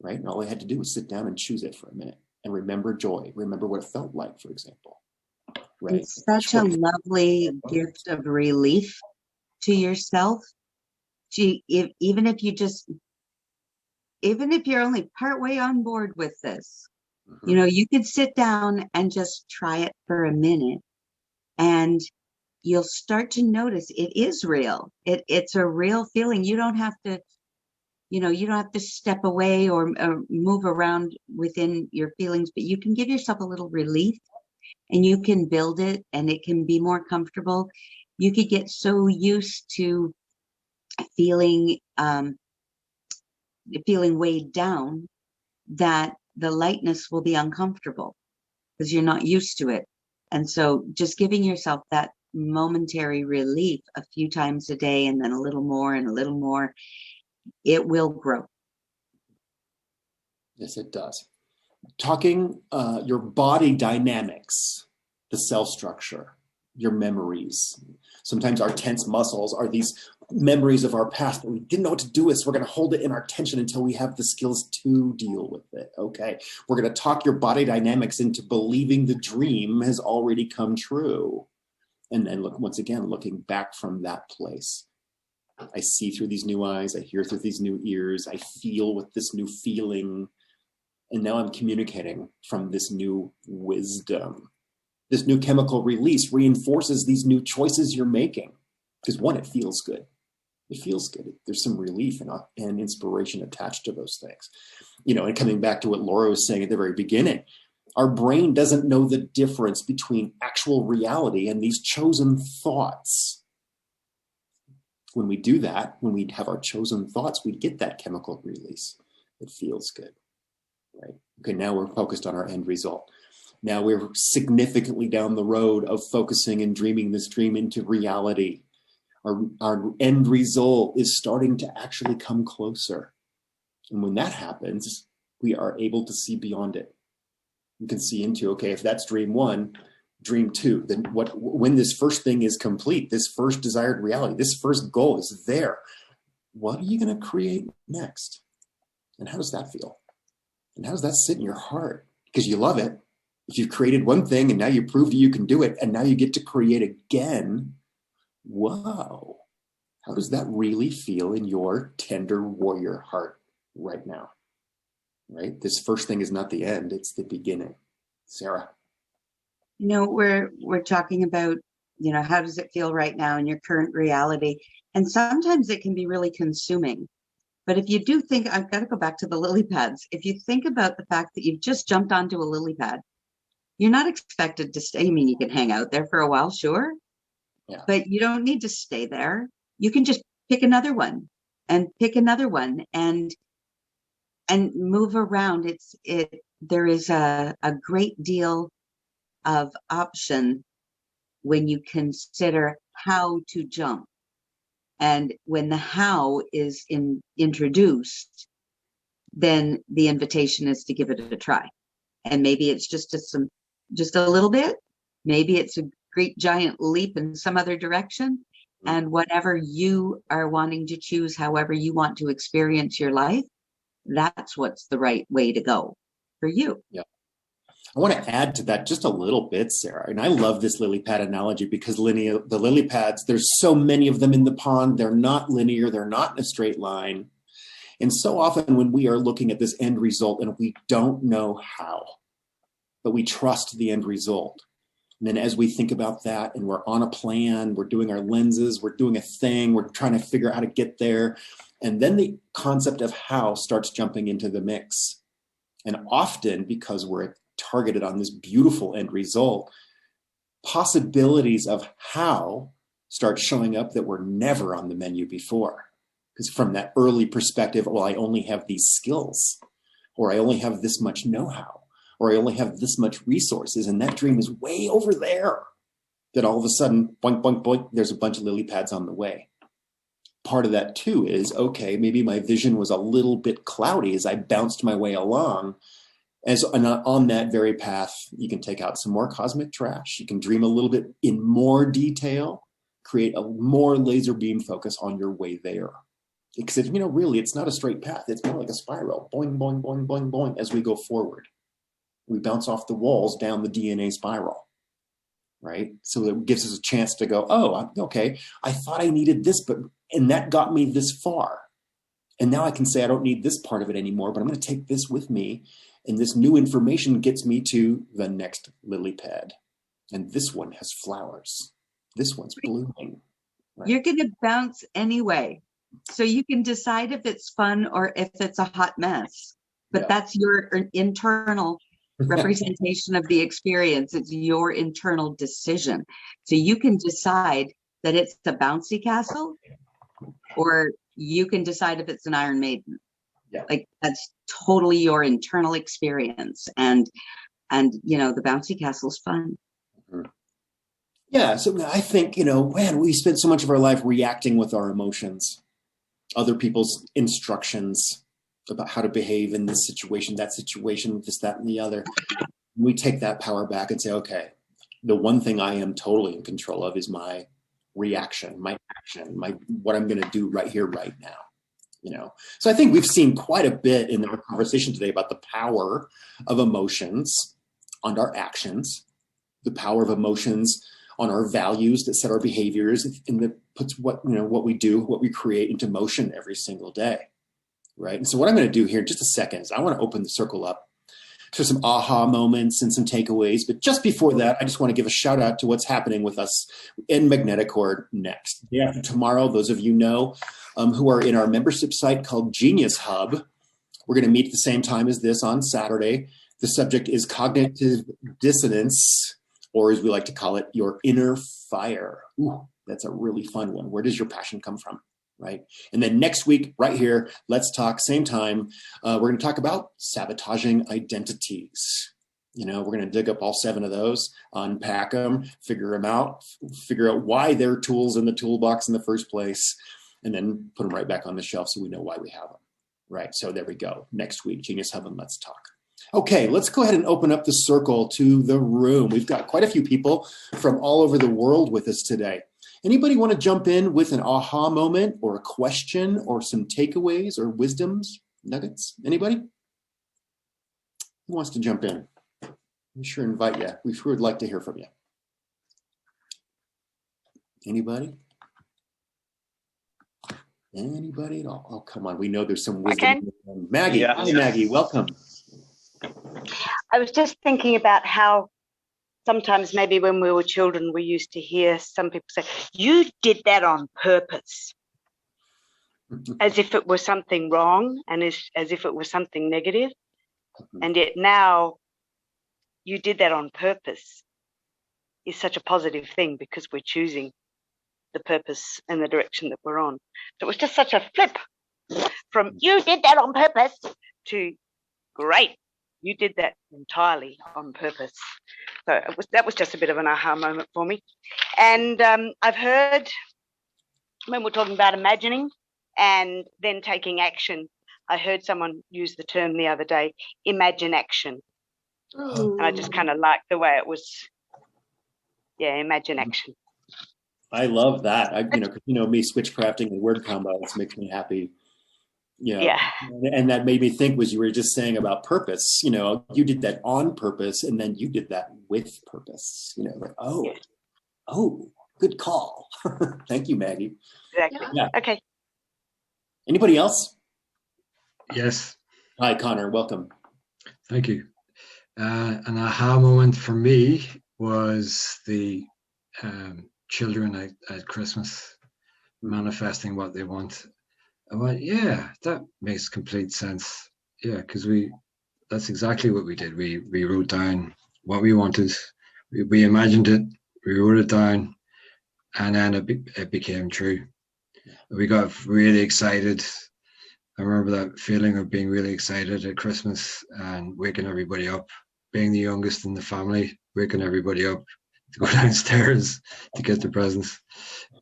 Right? And all I had to do was sit down and choose it for a minute and remember joy, remember what it felt like, for example. Right? It's such a lovely gift of relief to yourself. Even if you're only partway on board with this, you could sit down and just try it for a minute and you'll start to notice it is real. It's a real feeling. You don't have to, you don't have to step away or move around within your feelings, but you can give yourself a little relief and you can build it and it can be more comfortable. You could get so used to feeling weighed down that the lightness will be uncomfortable because you're not used to it. And so just giving yourself that momentary relief a few times a day and then a little more and a little more, it will grow. Yes, it does. Talking your body dynamics, the cell structure, your memories. Sometimes our tense muscles are these memories of our past, but we didn't know what to do with, so we're going to hold it in our tension until we have the skills to deal with it. Okay, we're going to talk your body dynamics into believing the dream has already come true. And then look, once again, looking back from that place. I see through these new eyes, I hear through these new ears, I feel with this new feeling, and now I'm communicating from this new wisdom. This new chemical release reinforces these new choices you're making. Because one, it feels good. It feels good. There's some relief and inspiration attached to those things. And coming back to what Laura was saying at the very beginning, our brain doesn't know the difference between actual reality and these chosen thoughts. When we do that, when we have our chosen thoughts, we get that chemical release. It feels good, right? Okay, now we're focused on our end result. Now we're significantly down the road of focusing and dreaming this dream into reality. Our end result is starting to actually come closer. And when that happens, we are able to see beyond it. You can see into, okay, if that's dream one, dream two, then when this first thing is complete, this first desired reality, this first goal is there, what are you going to create next? And how does that feel? And how does that sit in your heart? Because you love it. If you've created one thing and now you proved you can do it and now you get to create again, whoa, how does that really feel in your tender warrior heart right now? Right? This first thing is not the end, it's the beginning. Sarah. We're talking about, how does it feel right now in your current reality? And sometimes it can be really consuming. But if you do think, I've got to go back to the lily pads. If you think about the fact that you've just jumped onto a lily pad, you're not expected to stay. I mean, you can hang out there for a while, sure. Yeah. But you don't need to stay there. You can just pick another one and pick another one and move around. There is a great deal of option when you consider how to jump. And when the how is introduced, then the invitation is to give it a try. And maybe it's just a little bit. Maybe it's a great giant leap in some other direction. And whatever you are wanting to choose, however you want to experience your life, that's what's the right way to go for you. Yeah. I want to add to that just a little bit, Sarah. And I love this lily pad analogy because the lily pads, there's so many of them in the pond. They're not linear. They're not in a straight line. And so often when we are looking at this end result and we don't know how, but we trust the end result. And then as we think about that and we're on a plan, we're doing our lenses, we're doing a thing, we're trying to figure out how to get there. And then the concept of how starts jumping into the mix. And often because we're targeted on this beautiful end result, possibilities of how start showing up that were never on the menu before. Because from that early perspective, well, I only have these skills, or I only have this much know-how, or I only have this much resources, and that dream is way over there. That all of a sudden, boink, boink, boink, there's a bunch of lily pads on the way. Part of that too is, okay, maybe my vision was a little bit cloudy as I bounced my way along. As on that very path, you can take out some more cosmic trash. You can dream a little bit in more detail, create a more laser beam focus on your way there. Because, really, it's not a straight path. It's more like a spiral. Boing, boing, boing, boing, boing. As we go forward, we bounce off the walls down the DNA spiral, right? So it gives us a chance to go, oh, okay, I thought I needed this, and that got me this far. And now I can say I don't need this part of it anymore, but I'm going to take this with me. And this new information gets me to the next lily pad. And this one has flowers. This one's blooming. Right? You're going to bounce anyway. So you can decide if it's fun or if it's a hot mess. But that's your internal representation of the experience. It's your internal decision. So you can decide that it's a bouncy castle, or you can decide if it's an Iron Maiden. Yeah. Like, that's totally your internal experience. And the bouncy castle's fun. Mm-hmm. Yeah. So I think, man, we spend so much of our life reacting with our emotions, other people's instructions about how to behave in this situation, that situation, this, that, and the other. We take that power back and say, okay, the one thing I am totally in control of is my reaction, my action, what I'm going to do right here, right now. So I think we've seen quite a bit in our conversation today about the power of emotions on our actions, the power of emotions on our values that set our behaviors, and that puts what we do, what we create into motion every single day, right? And so what I'm going to do here in just a second is I want to open the circle up to some aha moments and some takeaways. But just before that, I just want to give a shout out to what's happening with us in Magneticor next. Day after tomorrow, those of you who are in our membership site called Genius Hub, we're going to meet at the same time as this on Saturday. The subject is cognitive dissonance, or as we like to call it, your inner fire. Ooh, that's a really fun one. Where does your passion come from? Right. And then next week, right here, let's talk, same time, we're going to talk about sabotaging identities. We're going to dig up all 7 of those, unpack them, figure out why they're tools in the toolbox in the first place, and then put them right back on the shelf so we know why we have them. Right. So there we go. Next week, Genius Hub and Let's Talk. Okay, let's go ahead and open up the circle to the room. We've got quite a few people from all over the world with us today. Anybody want to jump in with an aha moment or a question or some takeaways or wisdoms, nuggets? Anybody? Who wants to jump in? We sure invite you. We sure would like to hear from you. Anybody? Anybody at all? Oh, come on. We know there's some wisdom. Maggie. Yeah. Hi, Maggie. Welcome. I was just thinking about how sometimes maybe when we were children, we used to hear some people say, you did that on purpose, as if it was something wrong and as if it was something negative. And yet now, you did that on purpose is such a positive thing because we're choosing the purpose and the direction that we're on. So it was just such a flip from you did that on purpose to great. You did that entirely on purpose. So that was just a bit of an aha moment for me. And I've heard when we're talking about imagining and then taking action, I heard someone use the term the other day, imagine action. And I just kind of liked the way it was. Yeah, imagine action. I love that. Me, switchcrafting and word combos makes me happy. Yeah. And that made me think was you were just saying about purpose. You did that on purpose, and then you did that with purpose. Good call. Thank you, Maggie. Exactly. Yeah. Okay. Anybody else? Yes, Hi, Connor. Welcome. thank you. An aha moment for me was the children at Christmas manifesting what they want. I went, yeah, that makes complete sense. Yeah, because that's exactly what we did. We wrote down what we wanted, we imagined it, we wrote it down, and then it became true. We got really excited. I remember that feeling of being really excited at Christmas and waking everybody up, being the youngest in the family, waking everybody up to go downstairs to get the presents.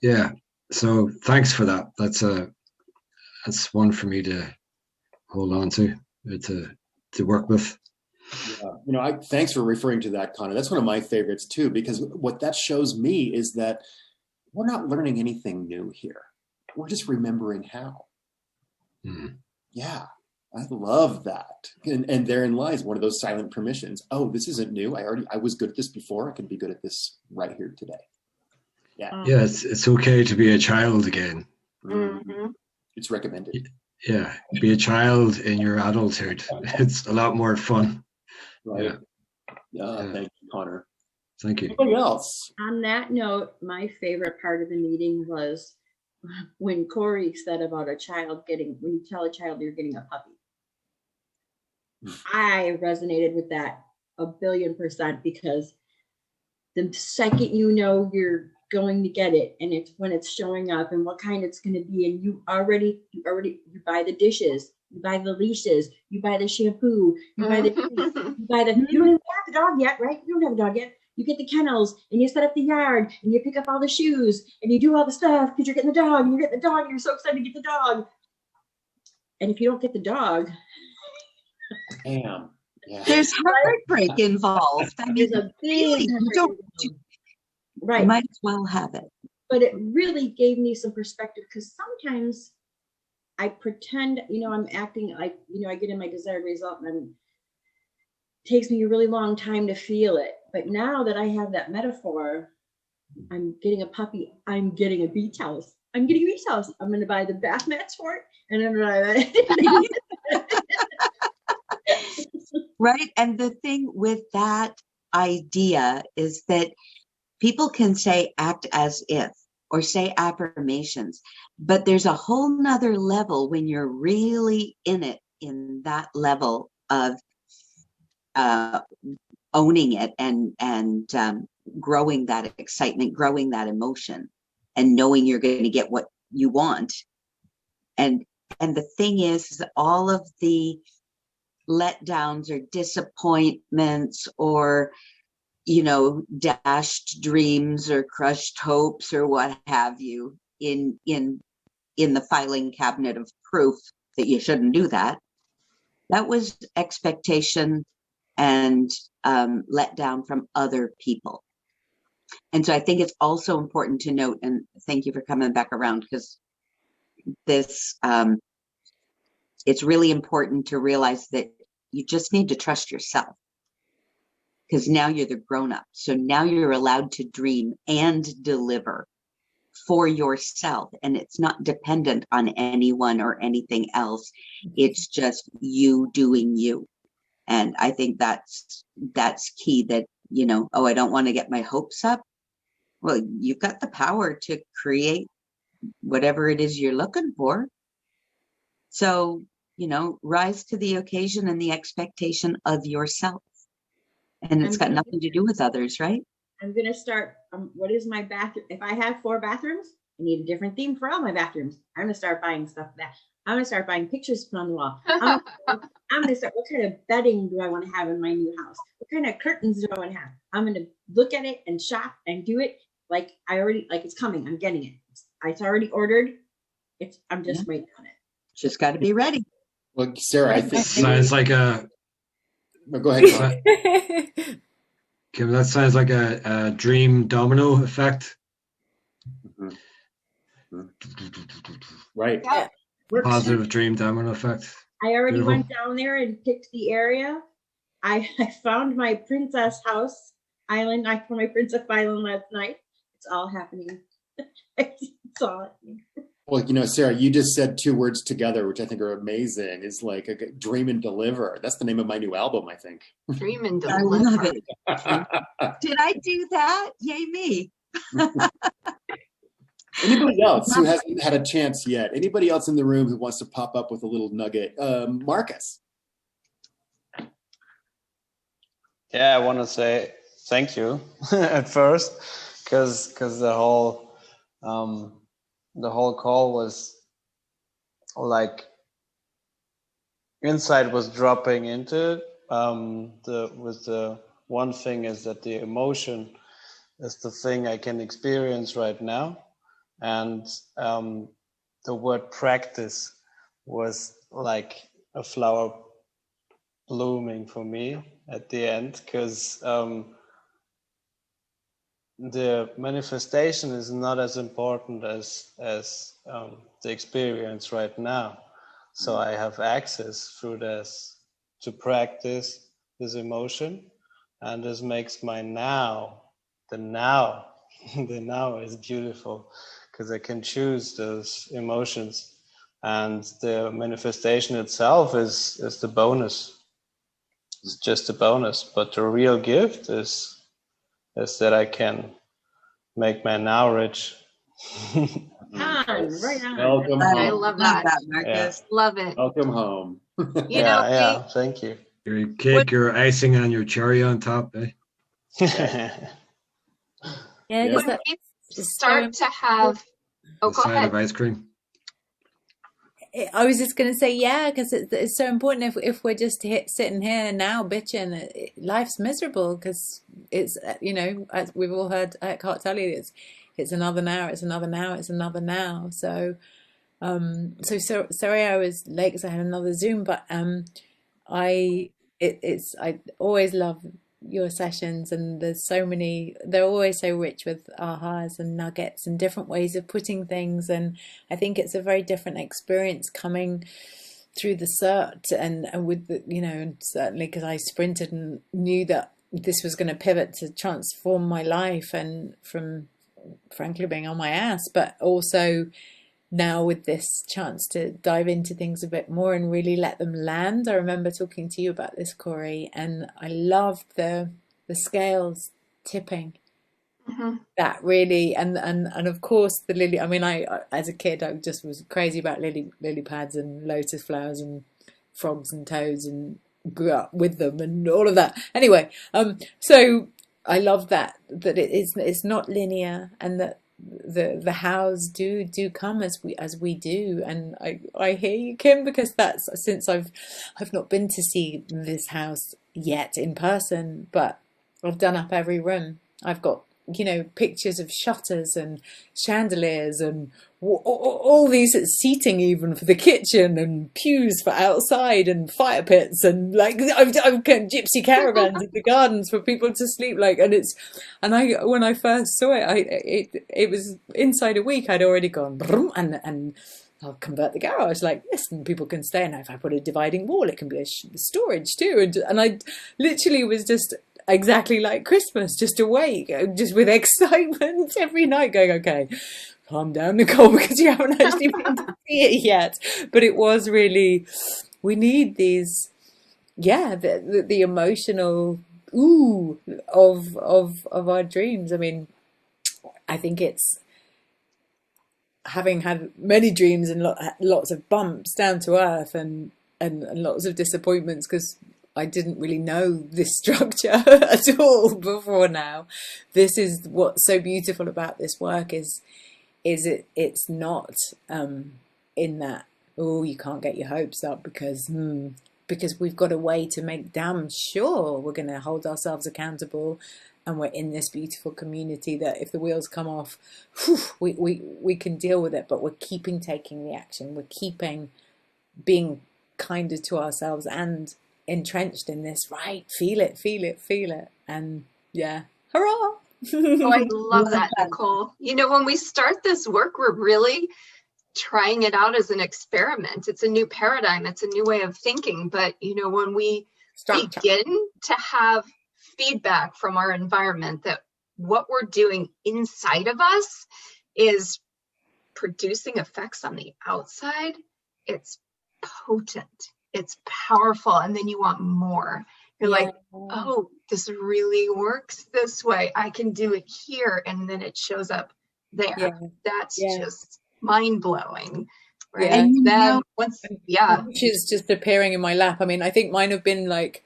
Yeah. So thanks for that. That's one for me to hold on to work with. Yeah. Thanks for referring to that, Connor. That's one of my favorites too, because what that shows me is that we're not learning anything new here. We're just remembering how. Mm. Yeah, I love that. And therein lies one of those silent permissions. Oh, this isn't new. I was good at this before. I can be good at this right here today. Yeah. Yeah, it's okay to be a child again. Mm-hmm. It's recommended. Yeah, be a child in your adulthood. It's a lot more fun. Right. Yeah. Thank you, Connor. Thank you. Anybody else? On that note, my favorite part of the meeting was when Corey said about when you tell a child you're getting a puppy. I resonated with that 1,000,000,000% because the second you know you're going to get it, and it's when it's showing up and what kind it's going to be, and you buy the dishes, you buy the leashes, you buy the shampoo, you buy the you don't even have the dog yet, right? You don't have a dog yet. You get the kennels and you set up the yard and you pick up all the shoes and you do all the stuff because you're getting the dog and you're getting the dog and you're so excited to get the dog. And if you don't get the dog, Damn. Yeah. There's heartbreak involved. I mean, there's a big right. You might as well have it. But it really gave me some perspective because sometimes I pretend, I'm acting like, I get in my desired result and it takes me a really long time to feel it. But now that I have that metaphor, I'm getting a puppy, I'm getting a beach house. I'm getting a beach house. I'm going to buy the bath mats for it. And I'm going to Right. And the thing with that idea is that people can say act as if or say affirmations, but there's a whole nother level when you're really in it, in that level of owning it and growing that excitement, growing that emotion, and knowing you're going to get what you want. And the thing is all of the letdowns or disappointments or dashed dreams or crushed hopes or what have you in the filing cabinet of proof that you shouldn't do that. That was expectation and let down from other people. And so I think it's also important to note, and thank you for coming back around, because this it's really important to realize that you just need to trust yourself, because now you're the grown-up. So now you're allowed to dream and deliver for yourself, and it's not dependent on anyone or anything else. It's just you doing you. And I think that's key, that, I don't want to get my hopes up. Well, you've got the power to create whatever it is you're looking for. So, rise to the occasion and the expectation of yourself. And it's got nothing to do with others, right? I'm going to start. What is my bathroom? If I have 4 bathrooms, I need a different theme for all my bathrooms. I'm going to start buying stuff that I'm going to start buying pictures to put on the wall. I'm going to start, what kind of bedding do I want to have in my new house? What kind of curtains do I want to have? I'm going to look at it and shop and do it like it's coming. I'm getting it. It's already ordered. I'm just waiting on it. Just got to be ready. Well, Sarah, I think Sounds like a. Go ahead. Kim, that sounds like a dream domino effect. Mm-hmm. Right. Yeah. Positive dream domino effect. I already Beautiful. went down there and picked the area. I found my princess house island. I found my princess island last night. It's all happening. I saw it. Well, Sarah, you just said two words together, which I think are amazing. Is like a dream and deliver. That's the name of my new album, I think. Dream and I love deliver. it. Did I do that? Yay me. Anybody else who hasn't had a chance yet? Anybody else in the room who wants to pop up with a little nugget? Marcus. Yeah, I want to say thank you at first, because the whole call was like insight was dropping into it. The one thing is that the emotion is the thing I can experience right now, and the word practice was like a flower blooming for me at the end, because the manifestation is not as important as the experience right now. So I have access through this to practice this emotion, and this makes my now, the now is beautiful, because I can choose those emotions, and the manifestation itself is the bonus. It's just a bonus, but the real gift is that I can make my now rich. Right on. Welcome I home. love that. Marcus. Love it. Welcome home. You Thank you. Your cake, your icing on your cherry on top, eh? Yeah, Yeah. because when we start to have, The go side ahead. of ice cream. I was just going to say, yeah, because it's so important. If we're just sitting here now bitching, life's miserable because it's, as we've all heard Eckhart tell you, it's another now, it's another now, it's another now. So sorry I was late because I had another Zoom, but I always love your sessions, and there's so many, they're always so rich with ahas and nuggets and different ways of putting things, and I think it's a very different experience coming through the cert and with the, and certainly because I sprinted and knew that this was going to pivot to transform my life, and from frankly being on my ass, but also now with this chance to dive into things a bit more and really let them land. I remember talking to you about this, Corey, and I loved the scales tipping. Mhm. That really, and of course the lily. I mean, I as a kid I just was crazy about lily pads and lotus flowers and frogs and toads, and grew up with them and all of that. Anyway, so I love that it's not linear, and that the hows do come as we do. And I hear you, Kim, because that's since I've not been to see this house yet in person, but I've done up every room. I've got pictures of shutters and chandeliers and all these seating, even for the kitchen, and pews for outside, and fire pits, and like I've got gypsy caravans in the gardens for people to sleep, I when I first saw it was inside a week I'd already gone and I'll convert the garage like this, and people can stay. And if I put a dividing wall, it can be a storage too. And I literally was just exactly like Christmas, just awake, just with excitement every night, going, okay, calm down, Nicole, because you haven't actually been to see it yet. But it was really, we need these, the emotional ooh of our dreams. I mean, I think it's having had many dreams and lots of bumps down to earth, and lots of disappointments, because I didn't really know this structure at all before now. This is what's so beautiful about this work is it's not in that, oh, you can't get your hopes up because we've got a way to make damn sure we're going to hold ourselves accountable, and we're in this beautiful community that if the wheels come off, we can deal with it, but we're keeping taking the action, we're keeping being kinder to ourselves and entrenched in this, right? Feel it. And yeah, hurrah. Oh, I love that, Nicole. When we start this work, we're really trying it out as an experiment. It's a new paradigm. It's a new way of thinking. But, when we begin to have feedback from our environment that what we're doing inside of us is producing effects on the outside, it's potent, it's powerful, and then you want more. You're Yeah. like, oh, this really works this way. I can do it here, and then it shows up there. Yeah. That's Yeah. just mind blowing, right? Yeah. And you Then know, once, yeah, Which is just appearing in my lap. I mean, I think mine have been like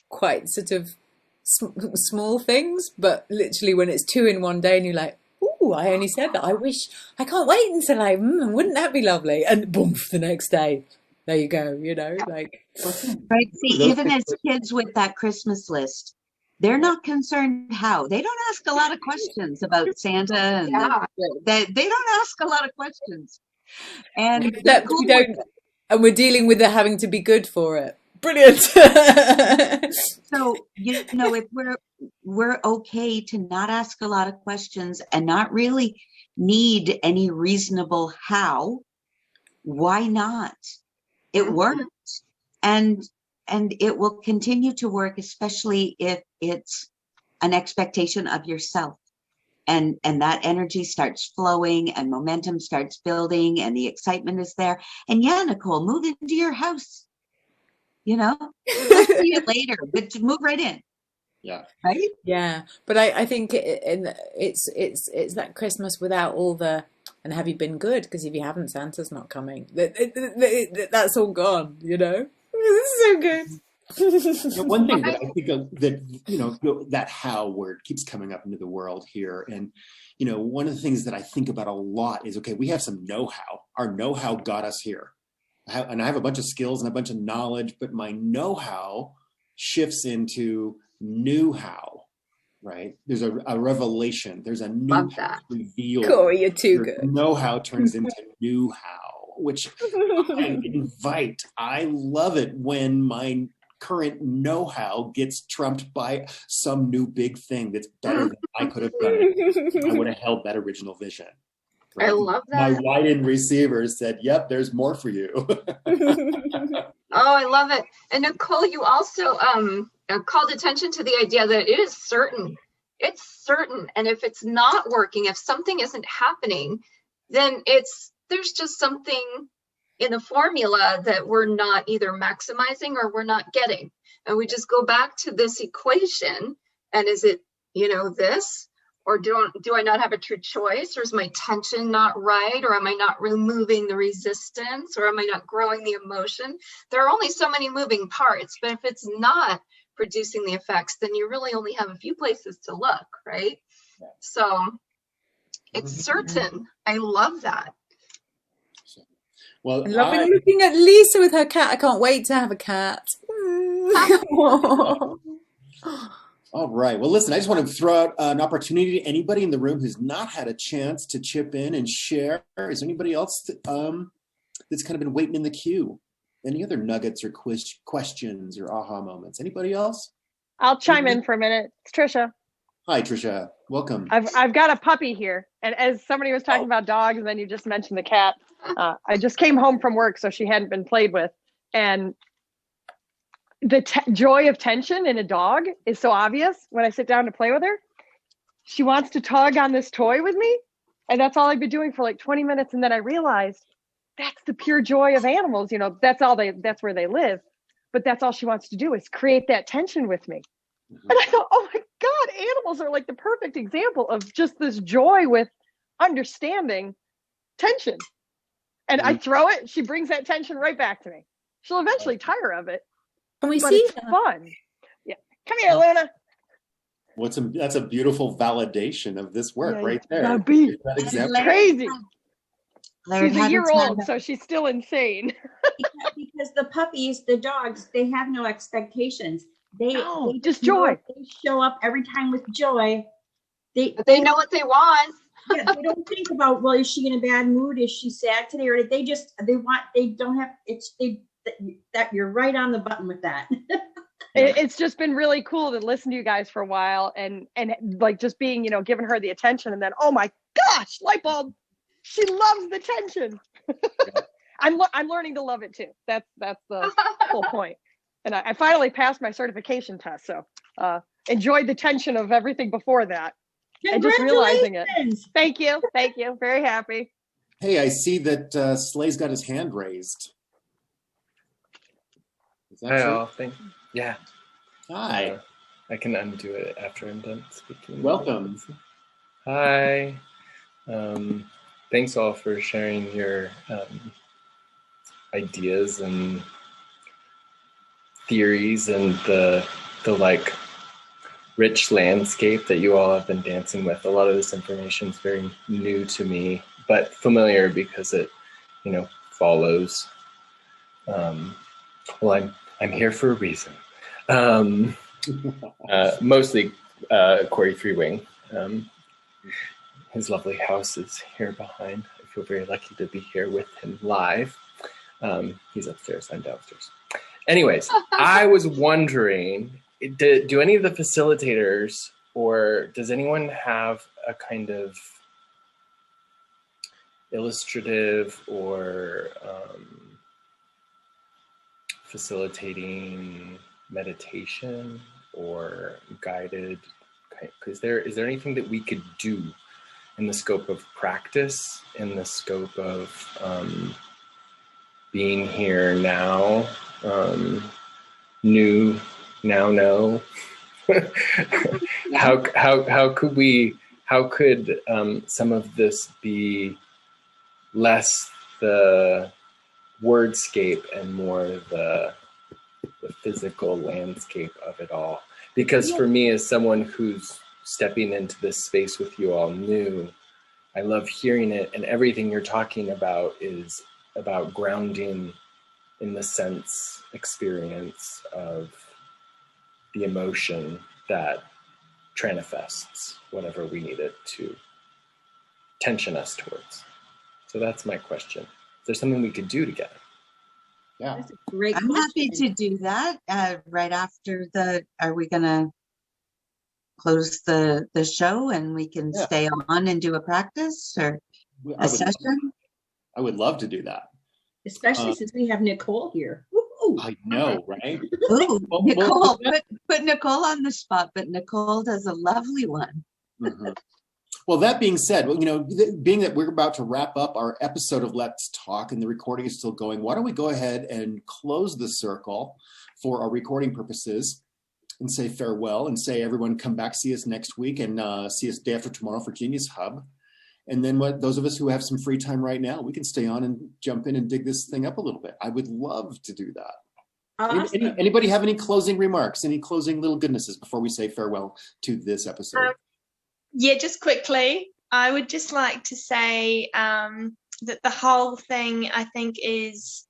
quite sort of small things, but literally when it's two in one day and you're like, ooh, I only said that. I can't wait until wouldn't that be lovely? And boom, the next day, there you go, you know, like. right? See, even as kids with that Christmas list, they're not concerned how. They don't ask a lot of questions about Santa, and Yeah. they don't ask a lot of questions. And they're Except cool we with don't, it. and we're dealing with it having to be good for it. Brilliant. So, you know, if we're okay to not ask a lot of questions and not really need any reasonable how, why not? It Mhm. works, and it will continue to work, especially if it's an expectation of yourself, and that energy starts flowing and momentum starts building and the excitement is there. And yeah, Nicole, move into your house. You know, we'll see it later, but just move right in. Yeah. Right? Yeah, but I think it's that Christmas without all the and have you been good? Because if you haven't, Santa's not coming. That's all gone. You know, this is so good. One thing that I think of that, that how word keeps coming up into the world here. And, one of the things that I think about a lot is, okay, we have some know-how. Our know-how got us here. And I have a bunch of skills and a bunch of knowledge, but my know-how shifts into new how, right? There's a revelation. There's a new Love that. reveal. Corey, you're too Your good. know-how turns into new how, which I love it when my current know-how gets trumped by some new big thing that's better than I could have done it. I would have held that original vision. I love My that. wide-in receiver said, yep, there's more for you. Oh, I love it. And Nicole, you also called attention to the idea that it is certain. It's certain. And if it's not working, if something isn't happening, then there's just something in the formula that we're not either maximizing or we're not getting. And we just go back to this equation. And is it, this? Or do I not have a true choice? Or is my tension not right? Or am I not removing the resistance? Or am I not growing the emotion? There are only so many moving parts, but if it's not producing the effects, then you really only have a few places to look, right? Yeah. So it's certain. I love that. Well, I love looking at Lisa with her cat. I can't wait to have a cat. All right. Well, listen, I just want to throw out an opportunity to anybody in the room who's not had a chance to chip in and share. Is there anybody else that's kind of been waiting in the queue? Any other nuggets or questions or aha moments? Anybody else? I'll chime in for a minute. It's Trisha. Hi, Trisha. Welcome. I've got a puppy here. And as somebody was talking about dogs, and then you just mentioned the cat, I just came home from work, so she hadn't been played with. And the joy of tension in a dog is so obvious when I sit down to play with her. She wants to tug on this toy with me. And that's all I've been doing for like 20 minutes. And then I realized that's the pure joy of animals. That's where they live. But that's all she wants to do is create that tension with me. And I thought, oh my God, animals are like the perfect example of just this joy with understanding tension. And I throw it, she brings that tension right back to me. She'll eventually tire of it. Can we But see it's her? fun. Yeah. Come here, Luna. That's a beautiful validation of this work right there. Puppy. That example. It's crazy. Larry She's a had year his hand old, up. so she's still insane. Because the puppies, the dogs, they have no expectations. They just know joy. if they show up every time with joy. But they know what they want. They don't think about, well, is she in a bad mood? Is she sad today? Or that you're right on the button with that. It's just been really cool to listen to you guys for a while and like just being, giving her the attention, and then, oh my gosh, light bulb. She loves the tension. I'm learning to love it too. That's the whole point. And I finally passed my certification test. So enjoyed the tension of everything before that. And just realizing it. Thank you. Very happy. Hey, I see that Slay's got his hand raised. Is that Hi true? all. Yeah. Hi. I can undo it after I'm done speaking. Welcome. Hi. Thanks all for sharing your ideas and theories and the like rich landscape that you all have been dancing with. A lot of this information is very new to me, but familiar because it, follows. Well, I'm here for a reason. Mostly Corey Freewing. His lovely house is here behind. I feel very lucky to be here with him live. He's upstairs, I'm downstairs. Anyways, I was wondering, do any of the facilitators, or does anyone have a kind of illustrative or facilitating meditation or guided? Is there anything that we could do in the scope of practice, in the scope of being here now, new, now know? How could some of this be less the wordscape and more the physical landscape of it all? Because for me, as someone who's stepping into this space with you all new, I love hearing it, and everything you're talking about is about grounding in the sense experience of the emotion that manifests whatever we need it to tension us towards. So that's my question. Is there something we could do together? Yeah. That's a great I'm happy question. to do that right after are we going to close the show and we can stay on and do a practice or a session? I would love to do that. Especially since we have Nicole here. Woo-hoo. I know, right? Ooh, Nicole, put Nicole on the spot, but Nicole does a lovely one. Mm-hmm. Well, that being said, being that we're about to wrap up our episode of Let's Talk and the recording is still going, why don't we go ahead and close the circle for our recording purposes and say farewell and say, everyone come back, see us next week, and see us day after tomorrow for Genius Hub. And then those of us who have some free time right now, we can stay on and jump in and dig this thing up a little bit. I would love to do that. Awesome. Anybody have any closing remarks, any closing little goodnesses before we say farewell to this episode? Yeah, just quickly, I would just like to say that the whole thing, I think, is,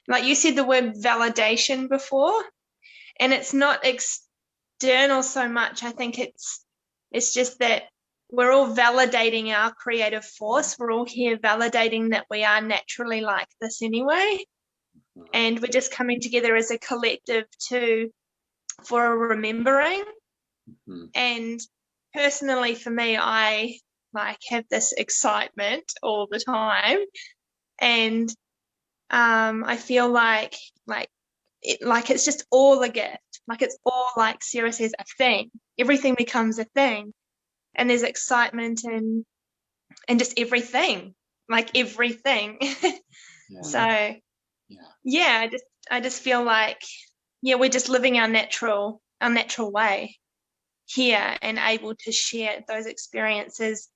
like you said the word validation before, and it's not external so much. I think it's just that we're all validating our creative force. We're all here validating that we are naturally like this anyway. And we're just coming together as a collective for a remembering. Mm-hmm. And personally, for me, I have this excitement all the time, and I feel like it's just all a gift. Like it's all, like Sarah says, a thing. Everything becomes a thing, and there's excitement and just everything, like everything. Yeah. So I just feel like we're just living our natural way here and able to share those experiences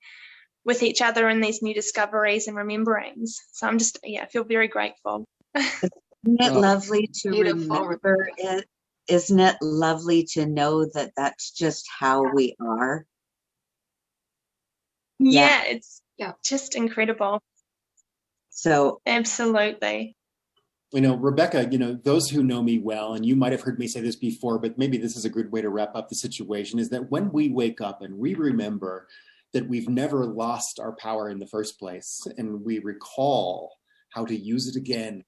with each other in these new discoveries and rememberings. So I'm just, I feel very grateful. Isn't it lovely to remember it? Isn't it lovely to know that that's just how we are? Yeah, it's just incredible. So absolutely. Rebecca, those who know me well, and you might have heard me say this before, but maybe this is a good way to wrap up the situation, is that when we wake up and we remember that we've never lost our power in the first place, and we recall how to use it again,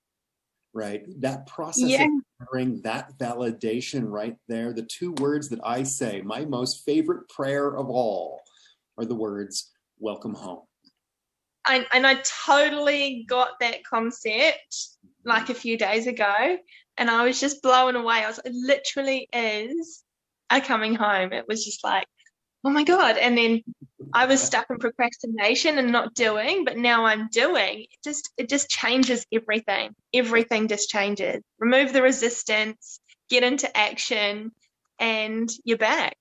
right? That process of remembering that validation right there, the two words that I say, my most favorite prayer of all, are the words, welcome home. I totally got that concept like a few days ago, and I was just blown away. It literally is a coming home. It was just like, oh my God. And then I was stuck in procrastination and not doing, but now I'm doing. It just changes everything. Everything just changes. Remove the resistance, get into action, and you're back.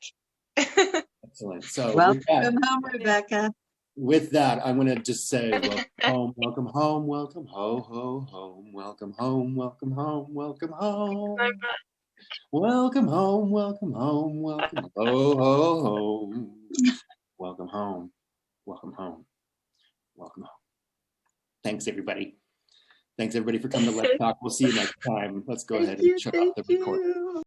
Excellent. So Welcome home, Rebecca. with that, I want to just say, welcome home, welcome home, welcome home, welcome home, welcome home, welcome home, welcome home, welcome home, welcome home, welcome home, welcome home. Thanks, everybody. Thanks, everybody, for coming to Let's Talk. We'll see you next time. Let's go ahead and shut off the recording.